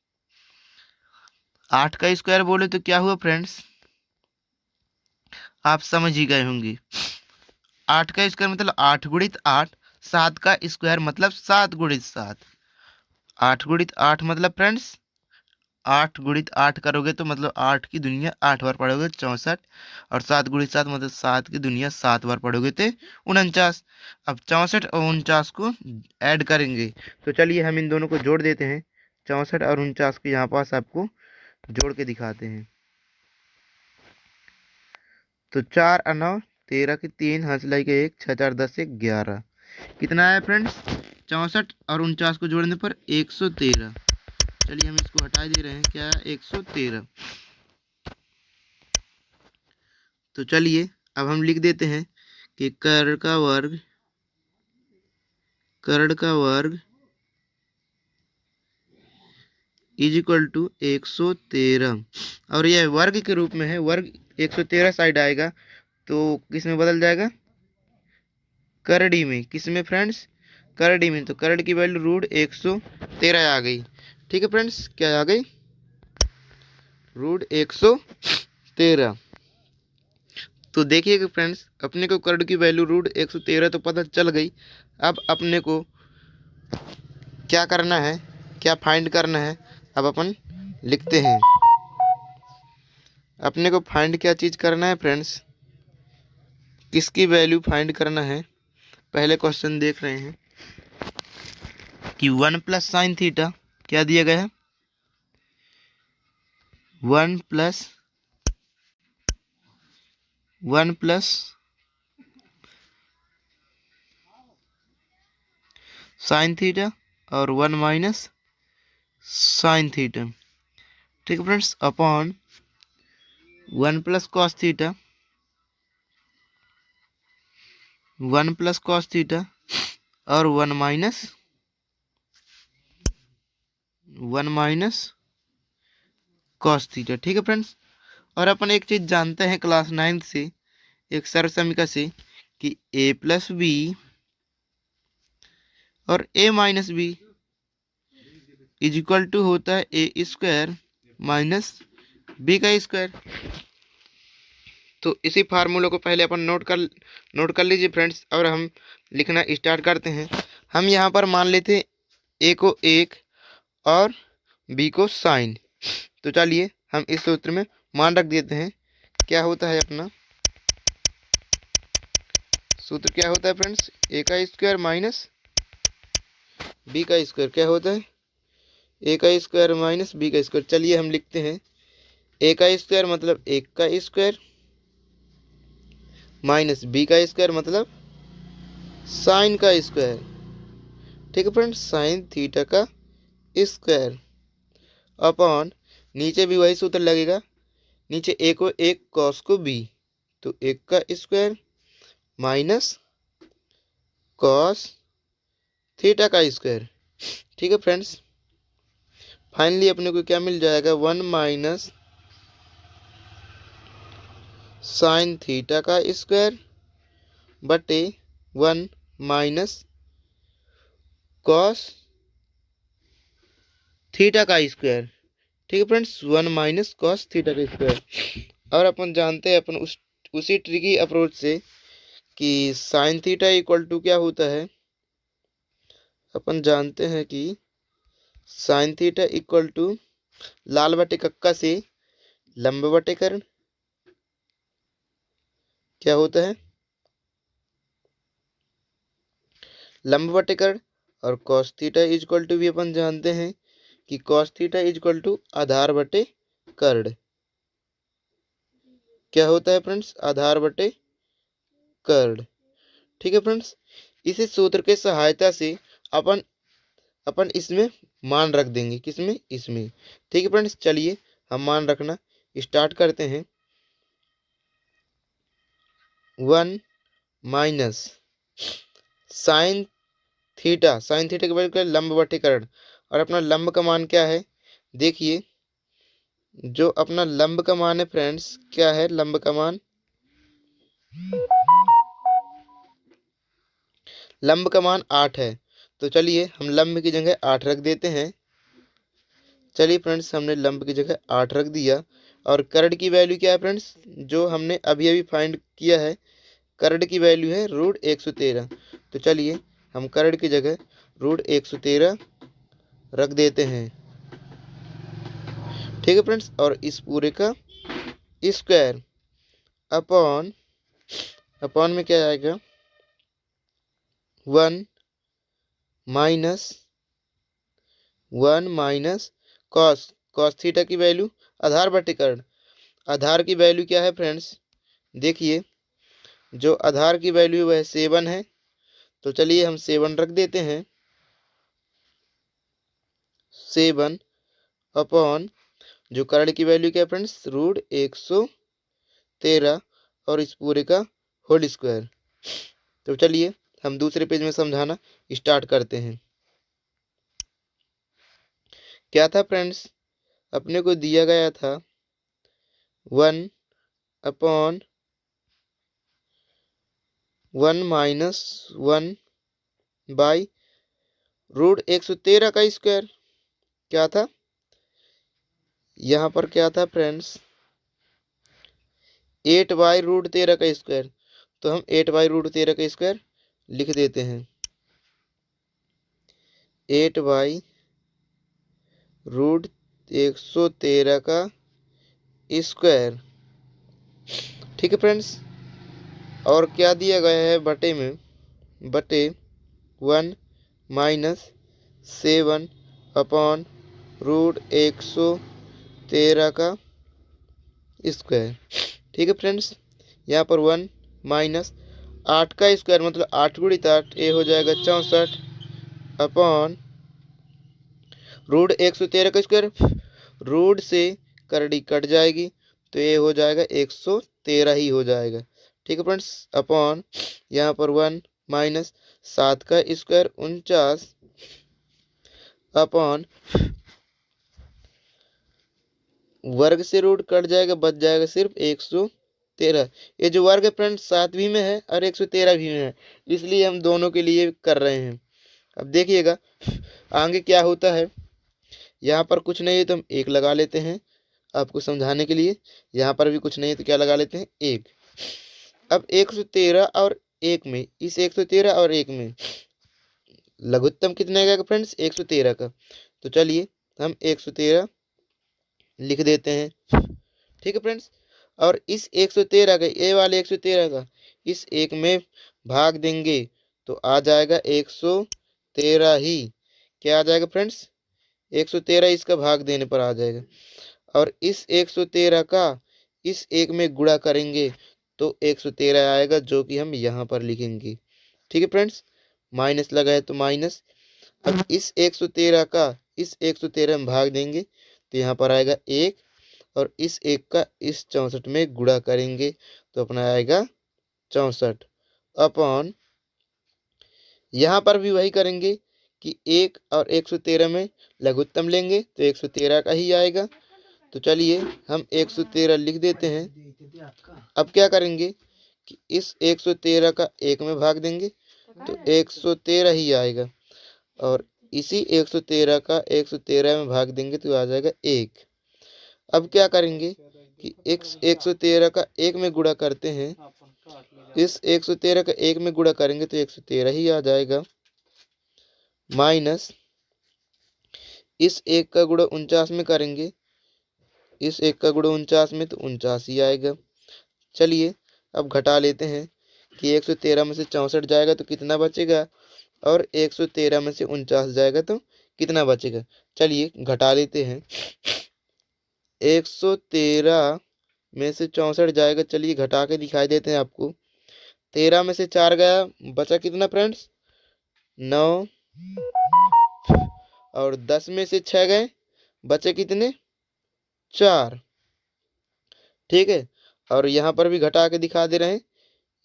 8 का स्क्वायर बोले तो क्या हुआ फ्रेंड्स, आप समझ ही गए होंगे। 8 का स्क्वायर मतलब 8 गुणित 8, 7 का स्क्वायर मतलब 7 गुणित 7। 8 गुणित 8 मतलब फ्रेंड्स 8 गुणित 8 करोगे तो मतलब 8 की दुनिया 8 बार पढ़ोगे 64, और 7 गुणित 7 मतलब 7 की दुनिया 7 बार पढ़ोगे तो 49। अब 64 और 49 को ऐड करेंगे, तो चलिए हम इन दोनों को जोड़ देते हैं। 64 और 49 को यहाँ पास आपको जोड़ के दिखाते हैं। तो 4 और 9 13 की 3, हंसलाई के 1, 6 4 10 से 11, कितना है फ्रेंड्स, 64 और 49 को जोड़ने पर 113। चलिए हम इसको हटा दे रहे हैं, क्या है 113। तो चलिए अब हम लिख देते हैं कि कर्ण का वर्ग इज इक्वल टू 113, और यह वर्ग के रूप में है। वर्ग 113 साइड आएगा तो किस में बदल जाएगा, करड़ी में। किस में फ्रेंड्स, करड़ी में। तो कर्ण की वैल्यू रूट 113 आ गई। ठीक है फ्रेंड्स, क्या आ गई, रूट 113। तो देखिए फ्रेंड्स, अपने को कर्ण की वैल्यू रूट 113 तो पता चल गई। अब अपने को क्या करना है, क्या फाइंड करना है, अब अपन लिखते हैं। अपने को फाइंड क्या चीज़ करना है फ्रेंड्स, किसकी वैल्यू फाइंड करना है। पहले क्वेश्चन देख रहे हैं कि 1 प्लस साइन थीटा क्या दिया गया है, 1 प्लस साइन थीटा और 1 माइनस साइन थीटा। ठीक है friends, upon 1 plus cos theta, 1 plus cos theta और 1 माइनस कॉस थीटा। ठीक है फ्रेंड्स, और अपन एक चीज़ जानते हैं क्लास 9 से, एक सरल समीकरण से, कि a प्लस बी और a minus B is equal to होता है ए स्क्वायर माइनस बी का स्क्वायर। तो इसी फार्मूले को पहले अपन नोट कर लीजिए फ्रेंड्स, और हम लिखना स्टार्ट करते हैं। हम यहाँ पर मान लेते हैं ए को 1 और बी को साइन। तो चलिए हम इस सूत्र में मान रख देते हैं। क्या होता है अपना सूत्र, क्या होता है फ्रेंड्स, ए का स्क्वायर माइनस बी का स्क्वायर। क्या होता है, ए का स्क्वायर माइनस बी का स्क्वायर। चलिए हम लिखते हैं, ए का स्क्वायर मतलब 1 का स्क्वायर माइनस बी का स्क्वायर मतलब साइन का स्क्वायर। ठीक है फ्रेंड्स, साइन थीटा का स्क्वायर अपॉन, नीचे भी वही सूत्र लगेगा, नीचे ए को 1 कॉस को बी, तो 1 का स्क्वायर माइनस कॉस थीटा का स्क्वायर। ठीक है फ्रेंड्स, फाइनली अपने को क्या मिल जाएगा, 1 माइनस साइन थीटा का स्क्वायर बटे 1 माइनस कॉस थीटा का स्क्वायर। ठीक है फ्रेंड्स, 1 माइनस कॉस थीटा का स्क्वायर। और अपन जानते हैं अपन उसी ट्रिकी अप्रोच से कि साइन थीटा इक्वल टू क्या होता है। अपन जानते हैं कि साइन थीटा इक्वल टू लाल बटे कक्का से लंब बटे कर्ण क्या होता है, लंब बटे कर्ण। और कॉस थीटा इक्वल टू भी अपन जानते हैं कि कॉस थीटा इक्वल टू आधार बटे कर्ण। क्या होता है फ्रेंड्स, आधार बटे कर्ण। ठीक है फ्रेंड्स, इसी सूत्र के सहायता से अपन अपन इसमें मान रख देंगे, किसमें, इसमें। ठीक है फ्रेंड्स, चलिए हम मान रखना स्टार्ट करते हैं। 1 minus sine theta, sine theta के वैल्यू क्या है, लंब बटे कर्ण। और अपना लंब का मान क्या है, देखिए जो अपना लंब का मान है फ्रेंड्स, क्या है लंब का मान, लंब का मान 8 है। तो चलिए हम लंब की जगह 8 रख देते हैं। चलिए फ्रेंड्स, हमने लंब की जगह 8 रख दिया। और कर्ण की वैल्यू क्या है फ्रेंड्स, जो हमने अभी अभी फाइंड किया है, कर्ण की वैल्यू है √113। तो चलिए हम कर्ण की जगह √113 रख देते हैं। ठीक है फ्रेंड्स, और इस पूरे का स्क्वायर अपॉन, अपॉन में क्या आएगा, 1 माइनस कॉस, कॉस थीटा की वैल्यू आधार बटे कर्ण। आधार की वैल्यू क्या है फ्रेंड्स, देखिए जो आधार की वैल्यू वह 7 है। तो चलिए हम 7 रख देते हैं। 7 अपॉन जो कर्ण की वैल्यू क्या है फ्रेंड्स, √113 और इस पूरे का होल स्क्वायर। तो चलिए हम दूसरे पेज में समझाना स्टार्ट करते हैं। क्या था फ्रेंड्स, अपने को दिया गया था 1 अपॉन 1 माइनस 1 बाई √113 का स्क्वायर। क्या था यहाँ पर, क्या था फ्रेंड्स, 8/√13 का स्क्वायर। तो हम 8/√13 का स्क्वायर लिख देते हैं। 8/√113 का स्क्वायर। ठीक है फ्रेंड्स, और क्या दिया गया है बटे में, बटे 1 माइनस 7 अपॉन √113 का स्क्वायर। ठीक है फ्रेंड्स, यहाँ पर 1 माइनस 8 का स्क्वायर मतलब 8 गुणित 8, ये हो जाएगा 64 अपॉन √113 का स्क्वायर। रूट से करड़ी कट जाएगी तो ये हो जाएगा 113 ही हो जाएगा। ठीक है फ्रेंड्स, अपॉन यहाँ पर 1 माइनस 7 का स्क्वायर 49 अपॉन वर्ग से रूट कट जाएगा, बच जाएगा सिर्फ 113। ये जो वर्ग है फ्रेंड्स 7 भी में है और 113 भी में है, इसलिए हम दोनों के लिए कर रहे हैं। अब देखिएगा आगे क्या होता है। यहाँ पर कुछ नहीं है तो हम 1 लगा लेते हैं आपको समझाने के लिए। यहाँ पर भी कुछ नहीं है तो क्या लगा लेते हैं, 1। अब 113 और 1 में, इस 113 और 1 में लघुत्तम कितने का फ्रेंड्स, 113 का। तो चलिए हम 113 लिख देते हैं। ठीक है फ्रेंड्स, और इस 113 का, ये वाले 113 का इस 1 में भाग देंगे तो आ जाएगा 113 ही। क्या आ जाएगा फ्रेंड्स, 113 इसका भाग देने पर आ जाएगा। और इस 113 का इस 1 में गुणा करेंगे तो 113 आएगा, जो कि हम यहाँ पर लिखेंगे। ठीक है फ्रेंड्स, माइनस लगा है तो माइनस। अब इस 113 का इस 113 में भाग देंगे तो यहाँ पर आएगा 1, और इस 1 का इस 64 में गुणा करेंगे तो अपना आएगा 64 अपॉन, यहाँ पर भी वही करेंगे कि 1 और 113 में लघुत्तम लेंगे तो 113 का ही आएगा। तो चलिए हम 113 लिख देते हैं। अब क्या करेंगे कि इस 113 का 1 में भाग देंगे तो 113 ही आएगा, और इसी 113 का 113 में भाग देंगे तो आ जाएगा 1। अब क्या करेंगे कि 113 का 1 में गुणा करते हैं, इस 113 का 1 में गुणा करेंगे तो 113 ही आ जाएगा, माइनस इस 1 का गुणा 49 में करेंगे, इस 1 का गुणा 49 में तो 49 ही आएगा। चलिए अब घटा लेते हैं कि 113 में से 64 जाएगा तो कितना बचेगा, और 113 में से 49 जाएगा तो कितना बचेगा। चलिए घटा लेते हैं। 113 में से 64 जाएगा। चलिए घटा के दिखाई देते हैं आपको। 13 में से 4 गया, बचा कितना फ्रेंड्स? 9। और 10 में से 6 गए, बचे कितने? 4। ठीक है। और यहाँ पर भी घटा के दिखा दे रहे हैं।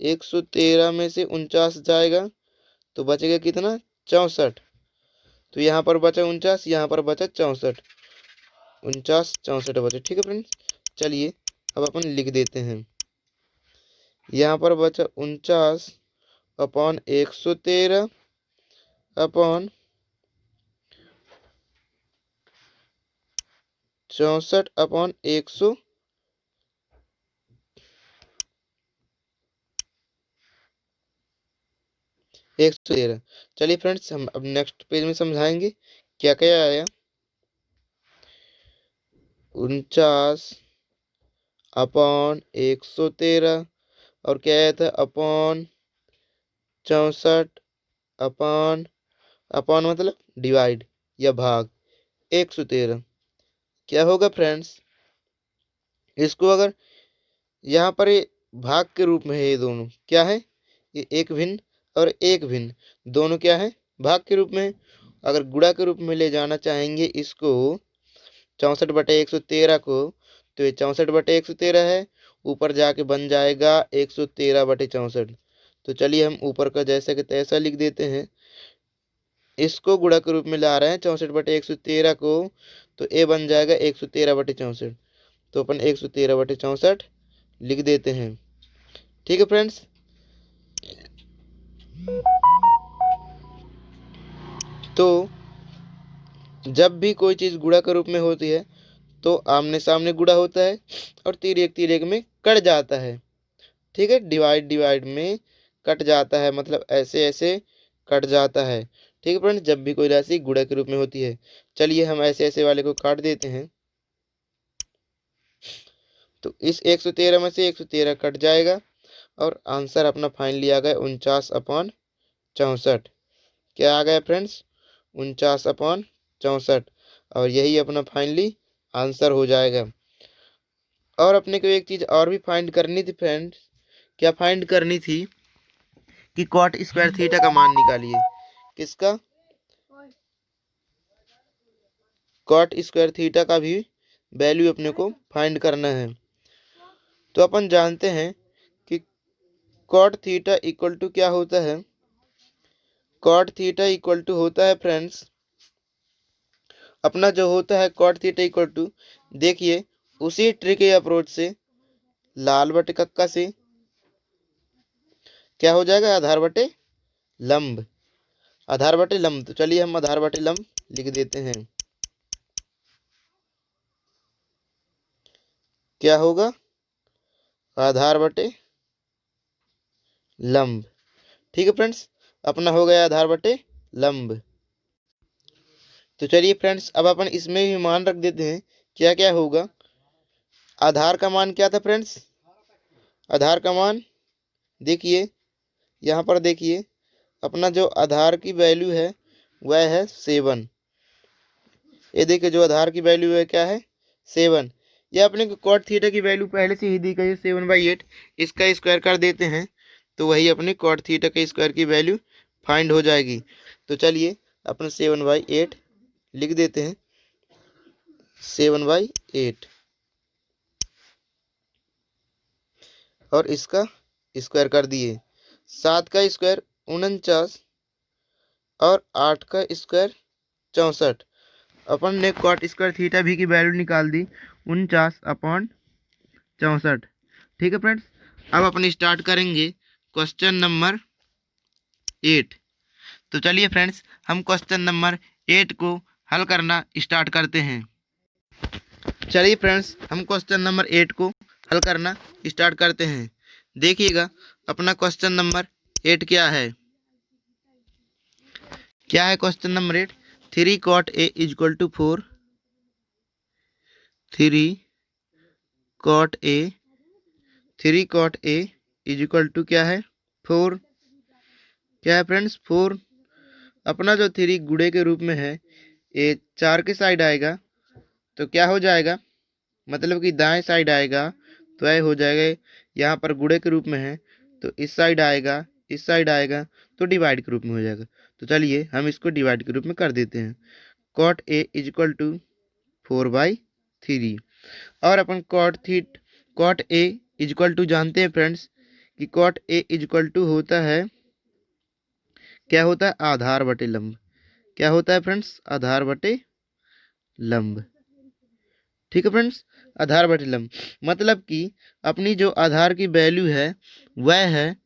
113 में से 49 जाएगा तो बचेगा कितना? 64। तो यहाँ पर बचा 49, यहाँ पर बचा 64। 49 64 बचे। ठीक है फ्रेंड्स, चलिए अब अपन लिख देते हैं। यहाँ पर बचा 49 अपॉन 113 अपॉन 64 अपॉन 113। चलिए फ्रेंड्स, हम अब नेक्स्ट पेज में समझाएंगे क्या क्या आया। 49 अपॉन 113 और क्या आया था? अपॉन 64 अपॉन अपॉन मतलब डिवाइड या भाग 113। क्या होगा फ्रेंड्स? इसको अगर यहाँ पर ये भाग के रूप में है, ये दोनों क्या है? ये एक भिन्न और एक भिन्न, दोनों क्या है? भाग के रूप में है। अगर गुणा के रूप में ले जाना चाहेंगे इसको, 64/113 को, तो ये 64/113 है। ऊपर जाके बन जाएगा 113/64। तो चलिए हम ऊपर का जैसा कि तैसा लिख देते हैं। इसको गुणा के रूप में ला रहे हैं 64/113 को, तो ए बन जाएगा 113/64। तो अपन 113/64 लिख देते हैं। ठीक है फ्रेंड्स। तो जब भी कोई चीज़ गुणा के रूप में होती है तो आमने सामने गुणा होता है और तिर्यक तिर्यक में कट जाता है। ठीक है, डिवाइड डिवाइड में कट जाता है, मतलब ऐसे ऐसे कट जाता है। ठीक है फ्रेंड्स, जब भी कोई राशि गुणा के रूप में होती है। चलिए हम ऐसे ऐसे वाले को काट देते हैं। तो इस 113 में से 113 कट जाएगा और आंसर अपना फाइनली आ गया 49/64। क्या आ गया फ्रेंड्स? 49/64। और यही अपना फाइनली आंसर हो जाएगा। और अपने को एक चीज़ और भी फाइंड करनी थी फ्रेंड्स। क्या फाइंड करनी थी? कि कॉट स्क्वायर थीटा का मान निकालिए। किसका? कॉट स्क्वायर थीटा का भी वैल्यू अपने को फाइंड करना है। तो अपन जानते हैं कि कॉट थीटा इक्वल टू क्या होता है? कॉट थीटा इक्वल टू होता है फ्रेंड्स, अपना जो होता है कॉट थीटा इक्वल टू, देखिए उसी ट्रिक या अप्रोच से लाल बटे कक्का से क्या हो जाएगा? आधार बटे लंब। आधार बटे लंब। तो चलिए हम आधार बटे लंब लिख देते हैं। क्या होगा? आधार बटे लंब। ठीक है फ्रेंड्स, अपना हो गया आधार बटे लंब। तो चलिए फ्रेंड्स, अब अपन इसमें भी मान रख देते हैं। क्या क्या होगा? आधार का मान क्या था फ्रेंड्स? आधार का मान देखिए, यहाँ पर देखिए अपना जो आधार की वैल्यू है वह है 7। ये देखिए जो आधार की वैल्यू है क्या है? 7। ये अपने को कॉट थीटा की वैल्यू पहले से ही दी गई है 7/8। इसका स्क्वायर कर देते हैं तो वही अपनी कॉट थीटा के स्क्वायर की वैल्यू फाइंड हो जाएगी। तो चलिए अपन 7/8 लिख देते हैं। 7/8 और इसका स्क्वायर कर दिए। 7 का स्क्वायर 49 और 8 का स्क्वायर 64। अपन ने कॉट स्क्वायर थीटा भी की वैल्यू निकाल दी 49/64। ठीक है फ्रेंड्स, अब अपन स्टार्ट करेंगे क्वेश्चन नंबर 8। तो चलिए फ्रेंड्स, हम क्वेश्चन नंबर 8 को हल करना स्टार्ट करते हैं। चलिए फ्रेंड्स, हम क्वेश्चन नंबर 8 को हल करना स्टार्ट करते हैं। देखिएगा अपना क्वेश्चन नंबर 8 क्या है। क्या है question number 8? 3 cot A equal to 4। 3 cot A 3 cot A equal to क्या है? 4। क्या है फ्रेंड्स? 4। अपना जो 3 गुणे के रूप में है, ये 4 के साइड आएगा तो क्या हो जाएगा? मतलब कि दाएं साइड आएगा तो यह हो जाएगा, यहाँ पर गुणे के रूप में है तो इस साइड आएगा, इस साइड आएगा तो डिवाइड के रूप में हो जाएगा। तो चलिए हम इसको डिवाइड के रूप में कर देते हैं। Cot A is equal to 4/3 और अपन cot A is equal to जानते हैं फ्रेंड्स कि cot A is equal to होता है, क्या होता है, आधार बटे लंब। क्या होता है फ्रेंड्स, आधार बटे लंब। ठीक है फ्रेंड्स, आधार बटे लंब मतलब कि अपनी जो आधार की वैल्यू है वह है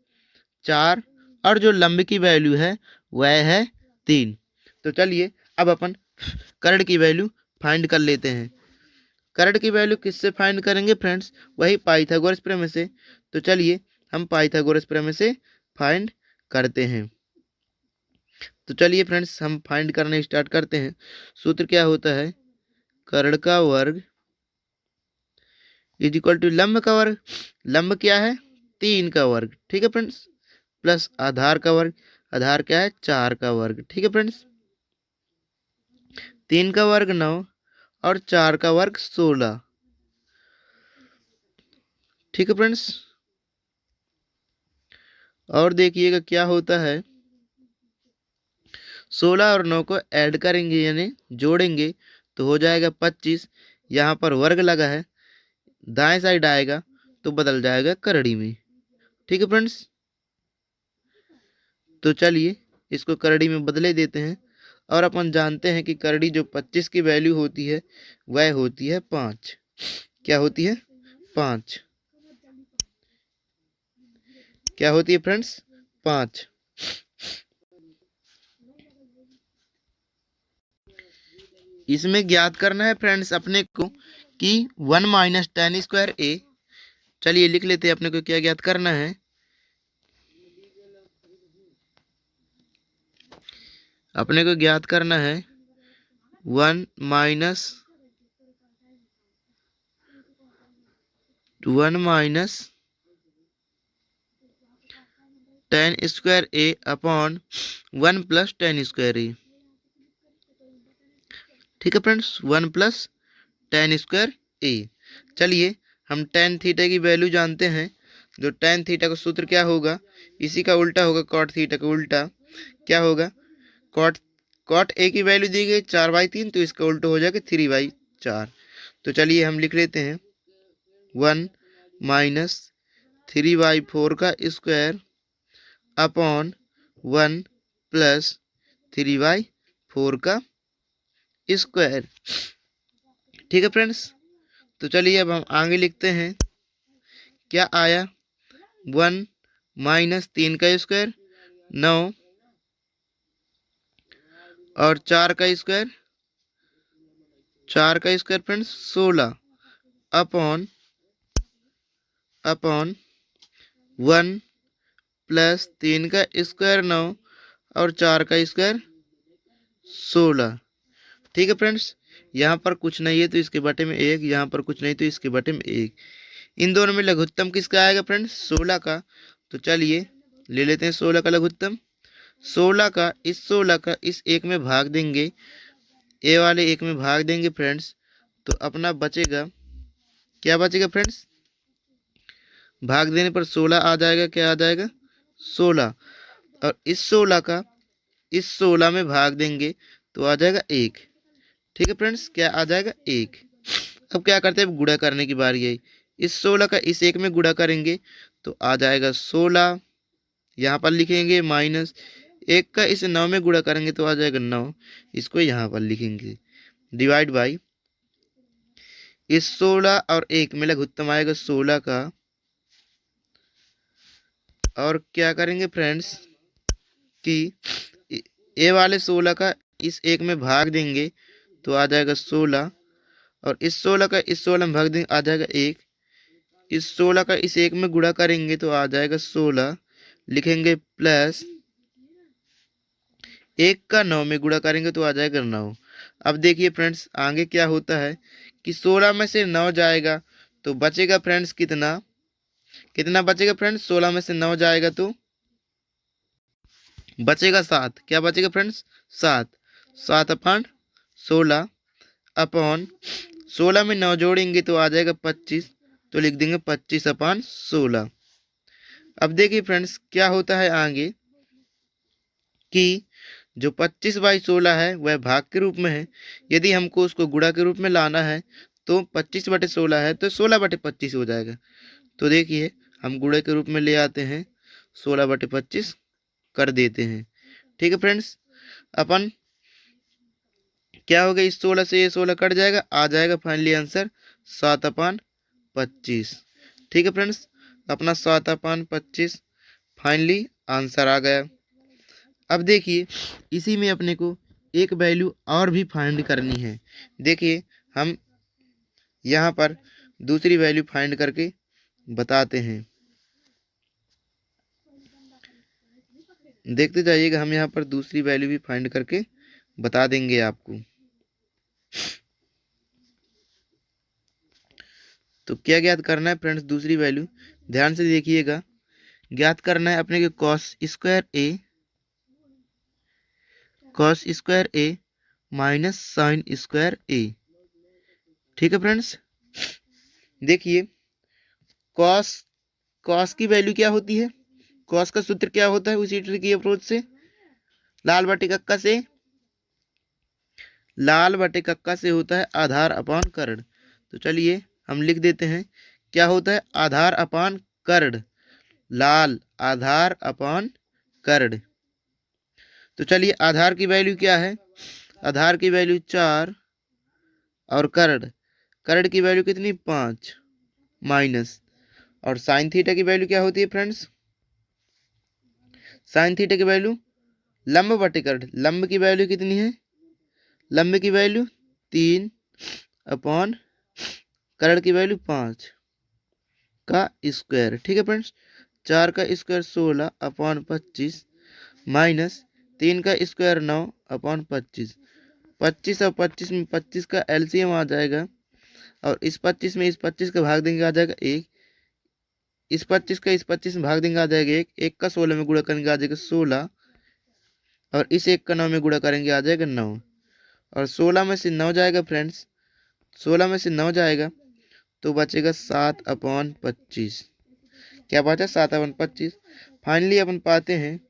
4 और जो लंब की वैल्यू है वह है 3। तो चलिए अब अपन कर्ण की वैल्यू फाइंड कर लेते हैं। कर्ण की वैल्यू किससे फाइंड करेंगे फ्रेंड्स, वही पाइथागोरस प्रमेय से। तो चलिए हम पाइथागोरस प्रमेय से फाइंड करते हैं। तो चलिए फ्रेंड्स हम फाइंड करने स्टार्ट करते हैं। सूत्र क्या होता है, कर्ण का वर्ग इज इक्वल टू लंब का वर्ग। लंब क्या है, 3 का वर्ग। ठीक है फ्रेंड्स, प्लस आधार का वर्ग। आधार क्या है, 4 का वर्ग। ठीक है फ्रेंड्स, 3 का वर्ग 9 और 4 का वर्ग 16। ठीक है फ्रेंड्स, और देखिएगा क्या होता है, 16 और 9 को ऐड करेंगे यानी जोड़ेंगे तो हो जाएगा 25। यहाँ पर वर्ग लगा है, दाएं साइड आएगा तो बदल जाएगा करड़ी में। ठीक है फ्रेंड्स, तो चलिए इसको करड़ी में बदले देते हैं। और अपन जानते हैं कि करड़ी जो 25 की वैल्यू होती है वह होती है 5। क्या होती है, 5। क्या होती है फ्रेंड्स, 5। इसमें ज्ञात करना है फ्रेंड्स अपने को कि 1 माइनस tan स्क्वायर ए। चलिए लिख लेते हैं अपने को क्या ज्ञात करना है। अपने को ज्ञात करना है 1 माइनस tan स्क्वायर ए अपॉन 1 प्लस tan स्क्वायर ए। ठीक है फ्रेंड्स, 1 प्लस tan स्क्वायर ए। चलिए हम tan थीटा की वैल्यू जानते हैं। जो tan थीटा का सूत्र क्या होगा, इसी का उल्टा होगा, cot थीटा का उल्टा क्या होगा, कॉट ए की वैल्यू दी गई 4/3 तो इसका उल्टा हो जाएगा 3/4। तो चलिए हम लिख लेते हैं 1 माइनस 3/4 का स्क्वायर अपॉन 1 प्लस 3/4 का स्क्वायर। ठीक है फ्रेंड्स, तो चलिए अब हम आगे लिखते हैं। क्या आया, 1 माइनस 3 का स्क्वायर 9 और 4 का स्क्वायर, 4 का स्क्वायर फ्रेंड्स 16 अपॉन 1 प्लस 3 का स्क्वायर 9 और 4 का स्क्वायर 16। ठीक है फ्रेंड्स, यहाँ पर कुछ नहीं है तो इसके बटे में 1, यहाँ पर कुछ नहीं तो इसके बटे में 1। इन दोनों में लघुत्तम किसका आएगा फ्रेंड्स, 16 का। तो चलिए ले लेते हैं 16 का लघुत्तम। 16 का इस 1 में भाग देंगे, ए वाले 1 में भाग देंगे फ्रेंड्स, तो अपना बचेगा, क्या बचेगा फ्रेंड्स, भाग देने पर 16 आ जाएगा। क्या आ जाएगा, 16। और इस 16 में भाग देंगे तो आ जाएगा 1। ठीक है फ्रेंड्स, क्या आ जाएगा, 1। अब क्या करते हैं, गुणा करने की बारी है। इस 16 का इस 1 में गुणा करेंगे तो आ जाएगा 16। यहाँ पर लिखेंगे माइनस 1 का इस 9 में गुणा करेंगे तो आ जाएगा 9। इसको यहाँ पर लिखेंगे डिवाइड बाई इस 16 और 1 में लघुत्तम आएगा 16 का। और क्या करेंगे फ्रेंड्स कि ए वाले 16 का इस 1 में भाग देंगे तो आ जाएगा 16। और इस 16 का इस 16 में भाग देंगे आ जाएगा 1। इस 16 का इस 1 में गुणा करेंगे तो आ जाएगा 16, लिखेंगे प्लस 1 का 9 में गुणा करेंगे तो आ जाएगा 9। अब देखिए फ्रेंड्स आगे क्या होता है कि 16 में से 9 जाएगा तो बचेगा फ्रेंड्स कितना, कितना बचेगा फ्रेंड्स, 16 में से 9 जाएगा तो बचेगा 7। क्या बचेगा फ्रेंड्स, 7। 7 अपॉन 16 अपॉन 16 में 9 जोड़ेंगे तो आ जाएगा 25। तो लिख देंगे 25/16। अब देखिए फ्रेंड्स क्या होता है आगे कि जो 25/16 है वह भाग के रूप में है। यदि हमको उसको गुणा के रूप में लाना है तो 25/16 है तो 16/25 हो जाएगा। तो देखिए हम गुणे के रूप में ले आते हैं, 16/25 कर देते हैं। ठीक है फ्रेंड्स, अपन क्या हो गया, इस 16 से ये 16 कट जाएगा, आ जाएगा फाइनली आंसर 7/25। ठीक है फ्रेंड्स, अपना 7/25 फाइनली आंसर आ गया। अब देखिए इसी में अपने को एक वैल्यू और भी फाइंड करनी है। देखिए हम यहाँ पर दूसरी वैल्यू फाइंड करके बताते हैं, देखते जाइएगा। हम यहाँ पर दूसरी वैल्यू भी फाइंड करके बता देंगे आपको। तो क्या ज्ञात करना है फ्रेंड्स, दूसरी वैल्यू ध्यान से देखिएगा। ज्ञात करना है अपने को कॉस स्क्वायर ए माइनस साइन स्क्वायर ए। ठीक है फ्रेंड्स, देखिए कॉस की वैल्यू क्या होती है, कॉस का सूत्र क्या होता है उसी ट्रिक की अप्रोच से, लाल बटे कक्का से होता है आधार अपान कर्ण। तो चलिए हम लिख देते हैं क्या होता है, आधार अपान कर्ण, लाल आधार अपान कर्ण। तो चलिए आधार की वैल्यू क्या है, आधार की वैल्यू 4 और कर्ण की वैल्यू कितनी 5 माइनस, और साइन थीटा की वैल्यू क्या होती है फ्रेंड्स, साइन थीटा की वैल्यू लंब बटे कर्ण, लंब की वैल्यू कितनी है, लंब की वैल्यू 3 अपॉन कर्ण की वैल्यू 5 का स्क्वायर। ठीक है फ्रेंड्स, 4 का स्क्वायर 16/25 माइनस 3 का स्क्वायर 9/25। 25 और 25 में 25 का एलसीएम आ जाएगा, और इस 25 में इस 25 का भाग देंगे आ जाएगा 1, इस 25 का इस 25 में भाग देंगे आ जाएगा 1, 1 का 16 में गुणा करेंगे आ जाएगा 16, और इस 1 का 9 में गुणा करेंगे आ जाएगा 9, और 16 में से 9 जाएगा फ्रेंड्स, 16 में से 9 जाएगा तो बचेगा 7/25। क्या बचा 7/25। फाइनली अपन पाते हैं,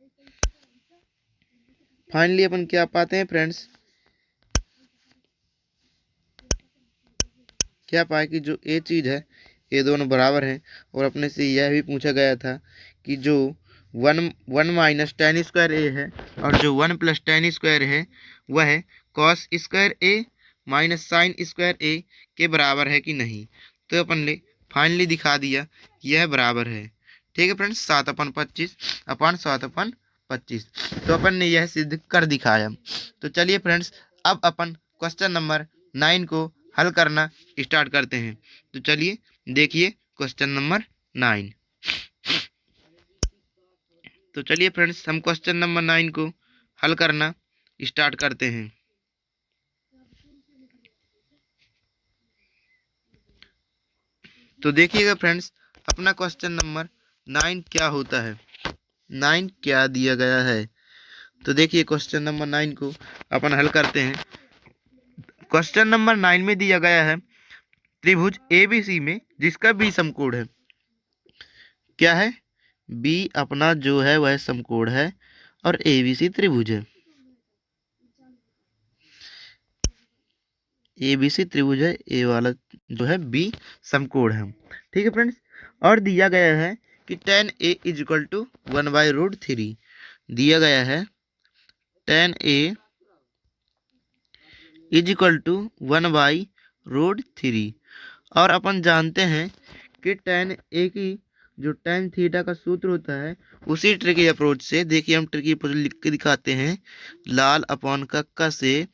फाइनली अपन क्या पाते हैं फ्रेंड्स, क्या पाए कि जो ये चीज़ है ये दोनों बराबर हैं। और अपने से यह भी पूछा गया था कि जो 1 माइनस टेन स्क्वायर ए है और जो 1 प्लस टेन स्क्वायर है वह कॉस स्क्वायर ए माइनस साइन स्क्वायर ए के बराबर है कि नहीं। तो अपन ने फाइनली दिखा दिया कि यह बराबर है। ठीक है फ्रेंड्स, 7/25 अपन 7/25, तो अपन ने यह सिद्ध कर दिखाया। तो चलिए फ्रेंड्स, अब अपन क्वेश्चन नंबर 9 को हल करना स्टार्ट करते हैं। तो चलिए देखिए क्वेश्चन नंबर 9। तो चलिए फ्रेंड्स हम क्वेश्चन नंबर 9 को हल करना स्टार्ट करते हैं। तो देखिएगा फ्रेंड्स अपना क्वेश्चन नंबर 9 क्या होता है, 9 क्या दिया गया है। तो देखिए क्वेश्चन नंबर 9 को अपन हल करते हैं। क्वेश्चन नंबर 9 में दिया गया है त्रिभुज ABC में जिसका बी समकोण है। क्या है, बी अपना जो है वह समकोण है और ABC त्रिभुज है, ABC त्रिभुज है, ए वाला जो है बी समकोण है। ठीक है फ्रेंड्स, और दिया गया है कि tan A = 1/√3 दिया गया है, tan A = 1/√3। और अपन जानते हैं कि tan A की जो tan थीटा का सूत्र होता है उसी ट्रिकी अप्रोच से, देखिए हम ट्रिकी अप्रोच लिख के दिखाते हैं, लाल अपॉन कक्का से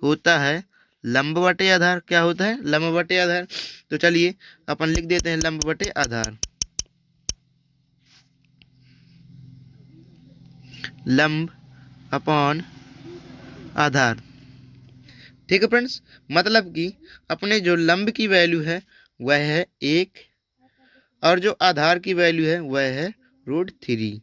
होता है लंब बटे आधार। क्या होता है, लंब बटे आधार। तो चलिए अपन लिख देते हैं लंब बटे आधार, लंब अपॉन आधार। ठीक है फ्रेंड्स, मतलब कि अपने जो लंब की वैल्यू है वह है 1 और जो आधार की वैल्यू है वह है √3।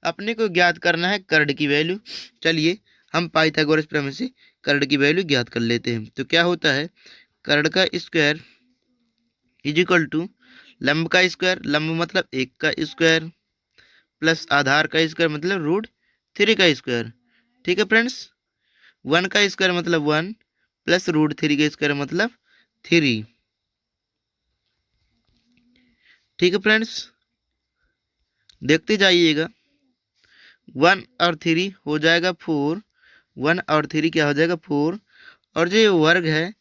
अपने को ज्ञात करना है कर्ण की वैल्यू। चलिए हम पाइथागोरस प्रमेय से कर्ण की वैल्यू ज्ञात कर लेते हैं। तो क्या होता है, कर्ण का स्क्वायर इज इक्वल टू लंब का स्क्वायर, लंब मतलब 1 का स्क्वायर, प्लस आधार का स्क्वायर मतलब √3 का स्क्वायर। ठीक है फ्रेंड्स, 1 का स्क्वायर मतलब 1 प्लस √3 का स्क्वायर मतलब 3। ठीक है फ्रेंड्स, देखते जाइएगा। 1 और 3 हो जाएगा 4, 1 और 3 क्या हो जाएगा 4। और जो ये वर्ग है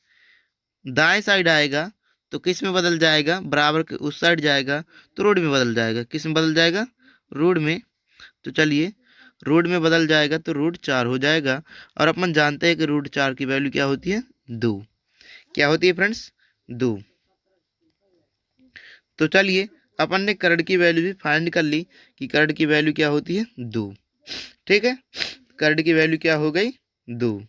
दाएं साइड आएगा तो किस में बदल जाएगा, बराबर के उस साइड जाएगा तो रूट में बदल जाएगा। किस में बदल जाएगा, रूट में। तो चलिए रूट में बदल जाएगा तो √4 हो जाएगा। और अपन जानते हैं कि √4 की वैल्यू क्या होती है, 2। क्या होती है फ्रेंड्स, 2। तो चलिए अपन ने कर्ण की वैल्यू भी फाइंड कर ली कि कर्ण की वैल्यू क्या होती है, 2। ठीक है, कर्ण की वैल्यू क्या हो गई, 2।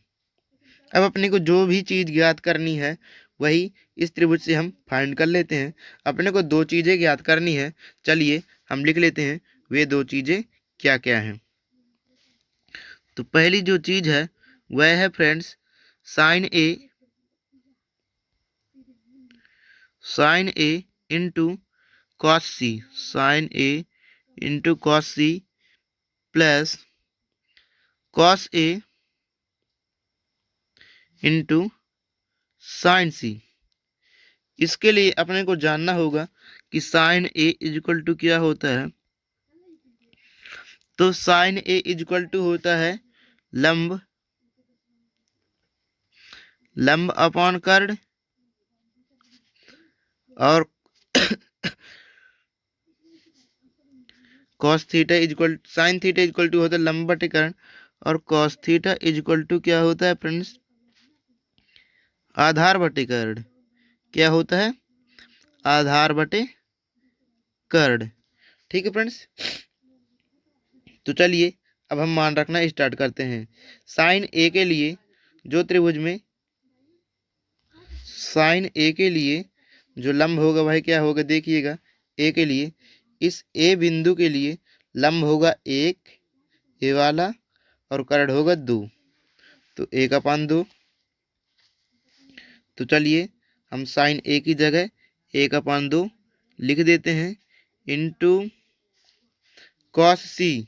अब अपने को जो भी चीज़ ज्ञात करनी है वही इस त्रिभुज से हम फाइंड कर लेते हैं। अपने को 2 चीज़ें ज्ञात करनी है। चलिए हम लिख लेते हैं वे 2 चीज़ें क्या क्या हैं। तो पहली जो चीज़ है वह है friends sine A into cos C, sine A into cos C plus cos A into sine C. इसके लिए अपने को जानना होगा कि sine A is equal to क्या होता है। तो sine A is equal to होता है लंब, लंब अपॉन कर्ण, और cos theta is equal, sine theta is equal to होता है लंब बटे कर्ण, और cos theta is equal to क्या होता है फ्रेंड्स, आधार बटे कर्ण। क्या होता है, आधार बटे कर्ण। ठीक है फ्रेंड्स, तो चलिए अब हम मान रखना स्टार्ट करते हैं। साइन ए के लिए जो त्रिभुज में साइन ए के लिए जो लंब होगा वह क्या होगा, देखिएगा। ए के लिए, इस ए बिंदु के लिए लंब होगा 1 ये वाला, और कर्ण होगा 2। तो 1/2। तो चलिए हम साइन ए की जगह 1/2 लिख देते हैं, इंटू कॉस सी।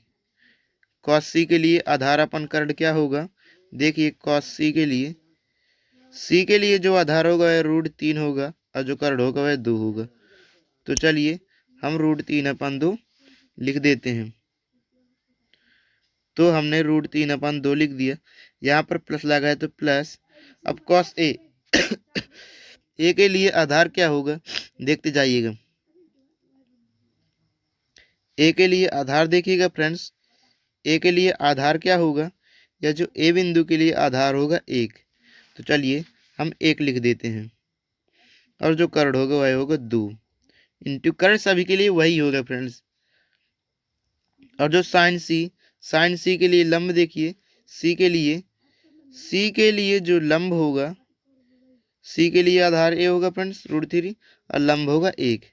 कॉस सी के लिए आधार अपन कर्ण क्या होगा, देखिए कॉस सी के लिए जो आधार होगा वह √3 होगा, और जो कर्ण होगा वह 2 होगा। तो चलिए हम √3/2 लिख देते हैं। तो हमने √3/2 लिख दिया। यहाँ पर प्लस लगा है तो प्लस। अब कॉस ए ए के लिए आधार क्या होगा, देखते जाइएगा। ए के लिए आधार देखिएगा फ्रेंड्स, ए के लिए आधार क्या होगा, या जो ए बिंदु के लिए आधार होगा 1। तो चलिए हम 1 लिख देते हैं, और जो कर्ण होगा वह होगा 2, इंटू कर्ण सभी के लिए वही होगा फ्रेंड्स। और जो साइन सी के लिए लंब देखिए, सी के लिए जो लंब होगा, सी के लिए आधार ए होगा फ्रेंड्स √3, और लंब होगा 1।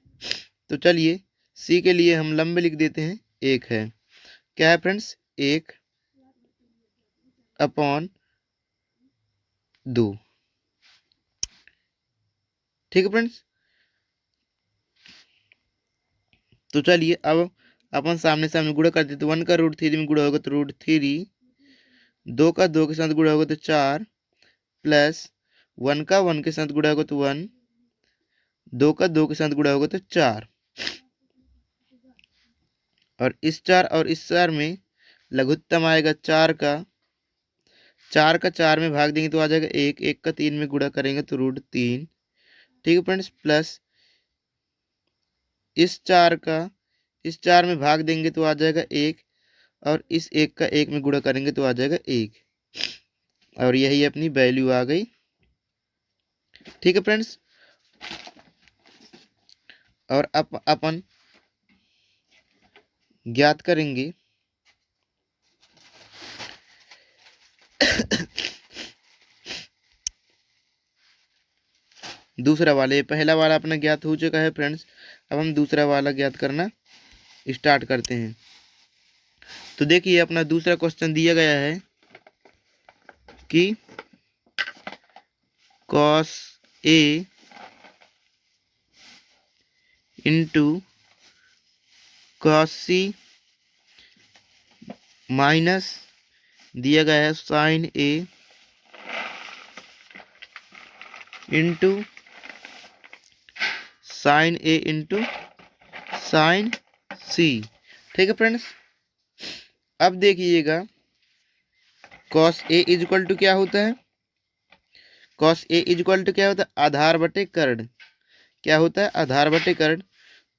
तो चलिए सी के लिए हम लंब लिख देते हैं, 1 है। क्या है फ्रेंड्स, 1/2। ठीक है फ्रेंड्स, तो चलिए अब अपन सामने सामने गुणा कर देते। 1 का √3 में गुणा होगा तो √3, 2 का 2 के साथ गुणा होगा तो 4, प्लस 1 का 1 के साथ गुणा होगा तो 1, 2 का 2 के साथ गुणा होगा तो 4, और इस 4 और इस 4 में लघुत्तम आएगा 4 का 4 में भाग देंगे तो आ जाएगा 1, 1 का 3 में गुणा करेंगे तो √3। ठीक है फ्रेंड्स, प्लस इस 4 में भाग देंगे तो आ जाएगा 1, और इस 1 का 1 में गुणा करेंगे तो आ जाएगा 1, और यही अपनी वैल्यू आ गई। ठीक है फ्रेंड्स, और अपन ज्ञात करेंगे दूसरा वाला। ये पहला वाला अपना ज्ञात हो चुका है फ्रेंड्स, अब हम दूसरा वाला ज्ञात करना स्टार्ट करते हैं। तो देखिए अपना दूसरा क्वेश्चन दिया गया है कि cos A into cos C minus दिया गया है sine A into sine A into sine C. ठीक है फ्रेंड्स, अब देखिएगा cos A is equal to क्या होता है, cos A is equal to क्या होता है, आधार बटे कर्ण। क्या होता है, आधार बटे कर्ण।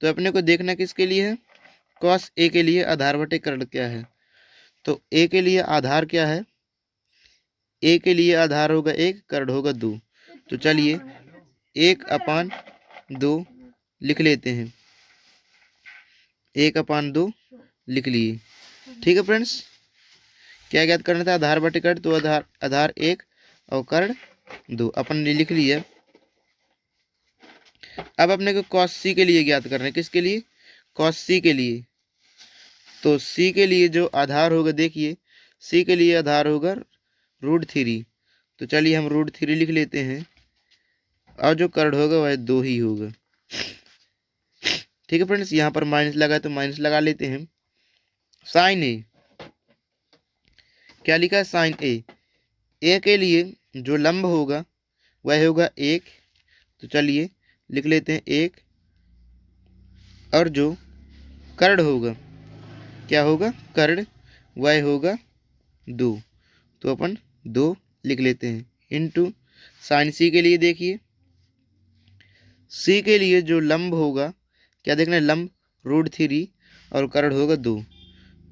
तो अपने को देखना किसके लिए है, कॉस ए के लिए आधार बटे कर्ण क्या है। तो ए के लिए आधार क्या है, ए के लिए आधार होगा 1, कर्ण होगा 2। तो चलिए 1/2 लिख लेते हैं, 1/2 लिख लिए। ठीक है फ्रेंड्स, क्या ज्ञात करना था, आधार बटे कर्ण। तो आधार 1 और कर्ण 2 अपन ने लिख लिया। अब अपने को कॉस सी के लिए ज्ञात करना है, किसके लिए, कॉस सी के लिए। तो सी के लिए जो आधार होगा, देखिए सी के लिए आधार होगा √3। तो चलिए हम √3 लिख लेते हैं, और जो कर्ण होगा वह 2 ही होगा। ठीक है फ्रेंड्स, यहाँ पर माइनस लगा तो माइनस लगा लेते हैं। साइन ए, क्या लिखा है, साइन ए। ए के लिए जो लंब होगा वह होगा 1। तो चलिए लिख लेते हैं 1, और जो कर्ण होगा, क्या होगा, कर्ण वह होगा 2। तो अपन 2 लिख लेते हैं, इंटू साइन सी के लिए देखिए, सी के लिए जो लंब होगा, क्या देखना है, लंब √3 और कर्ण होगा 2।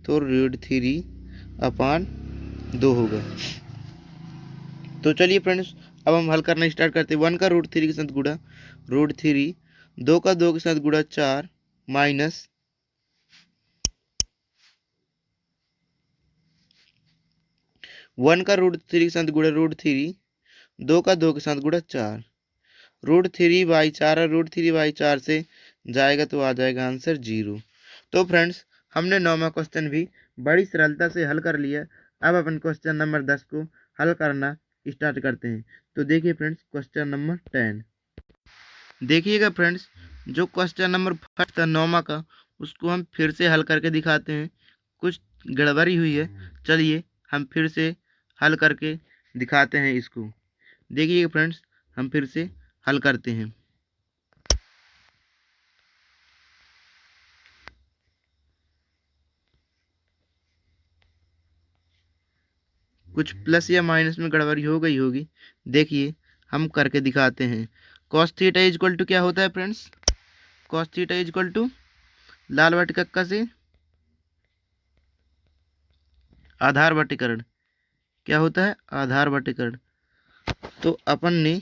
तो √3/2 होगा। तो चलिए फ्रेंड्स, अब हम हल करना स्टार्ट करते हैं। 1 का √3 के साथ गुणा √3, 2 का 2 के साथ गुणा 4, माइनस 1 का √3 के साथ गुणा √3, 2 का 2 के साथ गुणा 4, √3/4 और √3/4 से जाएगा तो आ जाएगा आंसर 0। तो फ्रेंड्स, हमने 9वां क्वेश्चन भी बड़ी सरलता से हल कर लिया। अब अपन क्वेश्चन नंबर 10 को हल करना स्टार्ट करते हैं। तो देखिए फ्रेंड्स, क्वेश्चन नंबर 10 देखिएगा फ्रेंड्स, जो क्वेश्चन नंबर फर्स्ट था 9वां का, उसको हम फिर से हल करके दिखाते हैं। कुछ गड़बड़ी हुई है, चलिए हम फिर से हल करके दिखाते हैं इसको। देखिए फ्रेंड्स, हम फिर से हल करते हैं। कुछ प्लस या माइनस में गड़बड़ी हो गई होगी, देखिए हम करके दिखाते हैं। Cos theta is equal to क्या होता है friends, cos theta is equal to लाल बटे कक्का से आधार बटे कर्ण। क्या होता है, आधार बटे कर्ण। तो अपन ने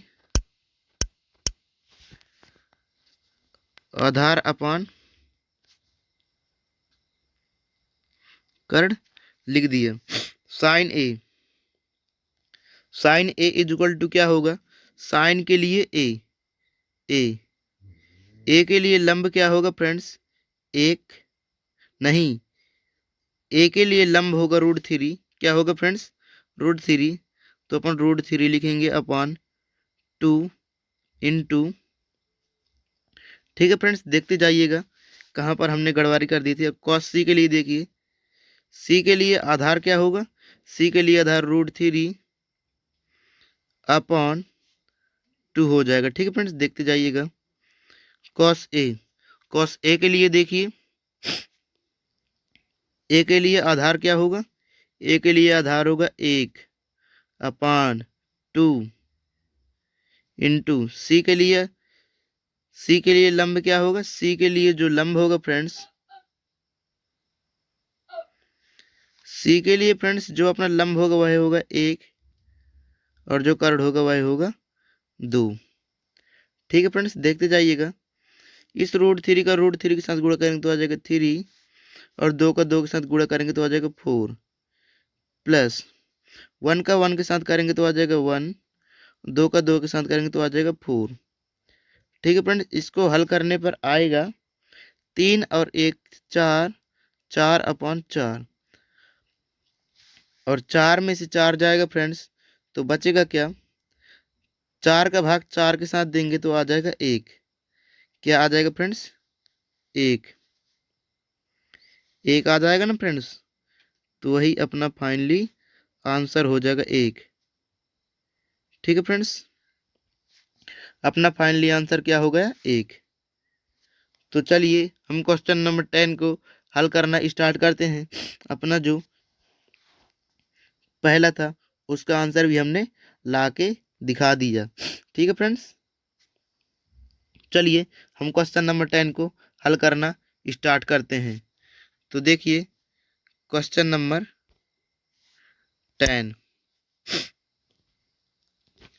आधार अपान कर्ण लिख दिया। Sine A, sine A is equal to क्या होगा, साइन के लिए ए के लिए लंब क्या होगा फ्रेंड्स, 1 नहीं, ए के लिए लंब होगा √3। क्या होगा फ्रेंड्स, √3। तो अपन √3 लिखेंगे अपान 2 इंटू। ठीक है फ्रेंड्स, देखते जाइएगा कहाँ पर हमने गड़बड़ी कर दी थी। अब कॉस सी के लिए देखिए, सी के लिए आधार क्या होगा, सी के लिए आधार √3/2 हो जाएगा। ठीक है फ्रेंड्स, देखते जाइएगा। कॉस ए, कॉस ए के लिए देखिए, ए के लिए आधार क्या होगा, ए के लिए आधार होगा 1/2 इंटू सी के लिए, सी के लिए लंब क्या होगा, सी के लिए जो लंब होगा फ्रेंड्स, सी के लिए फ्रेंड्स जो अपना लंब होगा वह होगा 1, और जो कर्ण होगा वह होगा 2। ठीक है फ्रेंड्स, देखते जाइएगा। इस √3 का √3 के साथ गुणा करेंगे तो आ जाएगा 3, और 2 का 2 के साथ गुणा करेंगे तो आ जाएगा 4, प्लस 1 का 1 के साथ करेंगे तो आ जाएगा 1, 2 का 2 के साथ करेंगे तो आ जाएगा 4। ठीक है फ्रेंड्स, इसको हल करने पर आएगा 3 और 1 4, 4/4, और 4 में से 4 जाएगा फ्रेंड्स, तो बचेगा क्या, 4 का भाग 4 के साथ देंगे तो आ जाएगा 1। क्या आ जाएगा फ्रेंड्स, 1 1 आ जाएगा ना फ्रेंड्स, तो वही अपना फाइनली आंसर हो जाएगा 1। ठीक है फ्रेंड्स, अपना फाइनली आंसर क्या हो गया 1। तो चलिए हम क्वेश्चन नंबर 10 को हल करना स्टार्ट करते हैं। अपना जो पहला था उसका आंसर भी हमने ला के दिखा दिया। ठीक है फ्रेंड्स, चलिए हम क्वेश्चन नंबर 10 को हल करना स्टार्ट करते हैं। तो देखिए क्वेश्चन नंबर 10,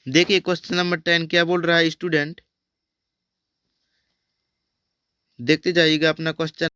देखिए क्वेश्चन नंबर 10 क्या बोल रहा है स्टूडेंट, देखते जाइएगा अपना क्वेश्चन।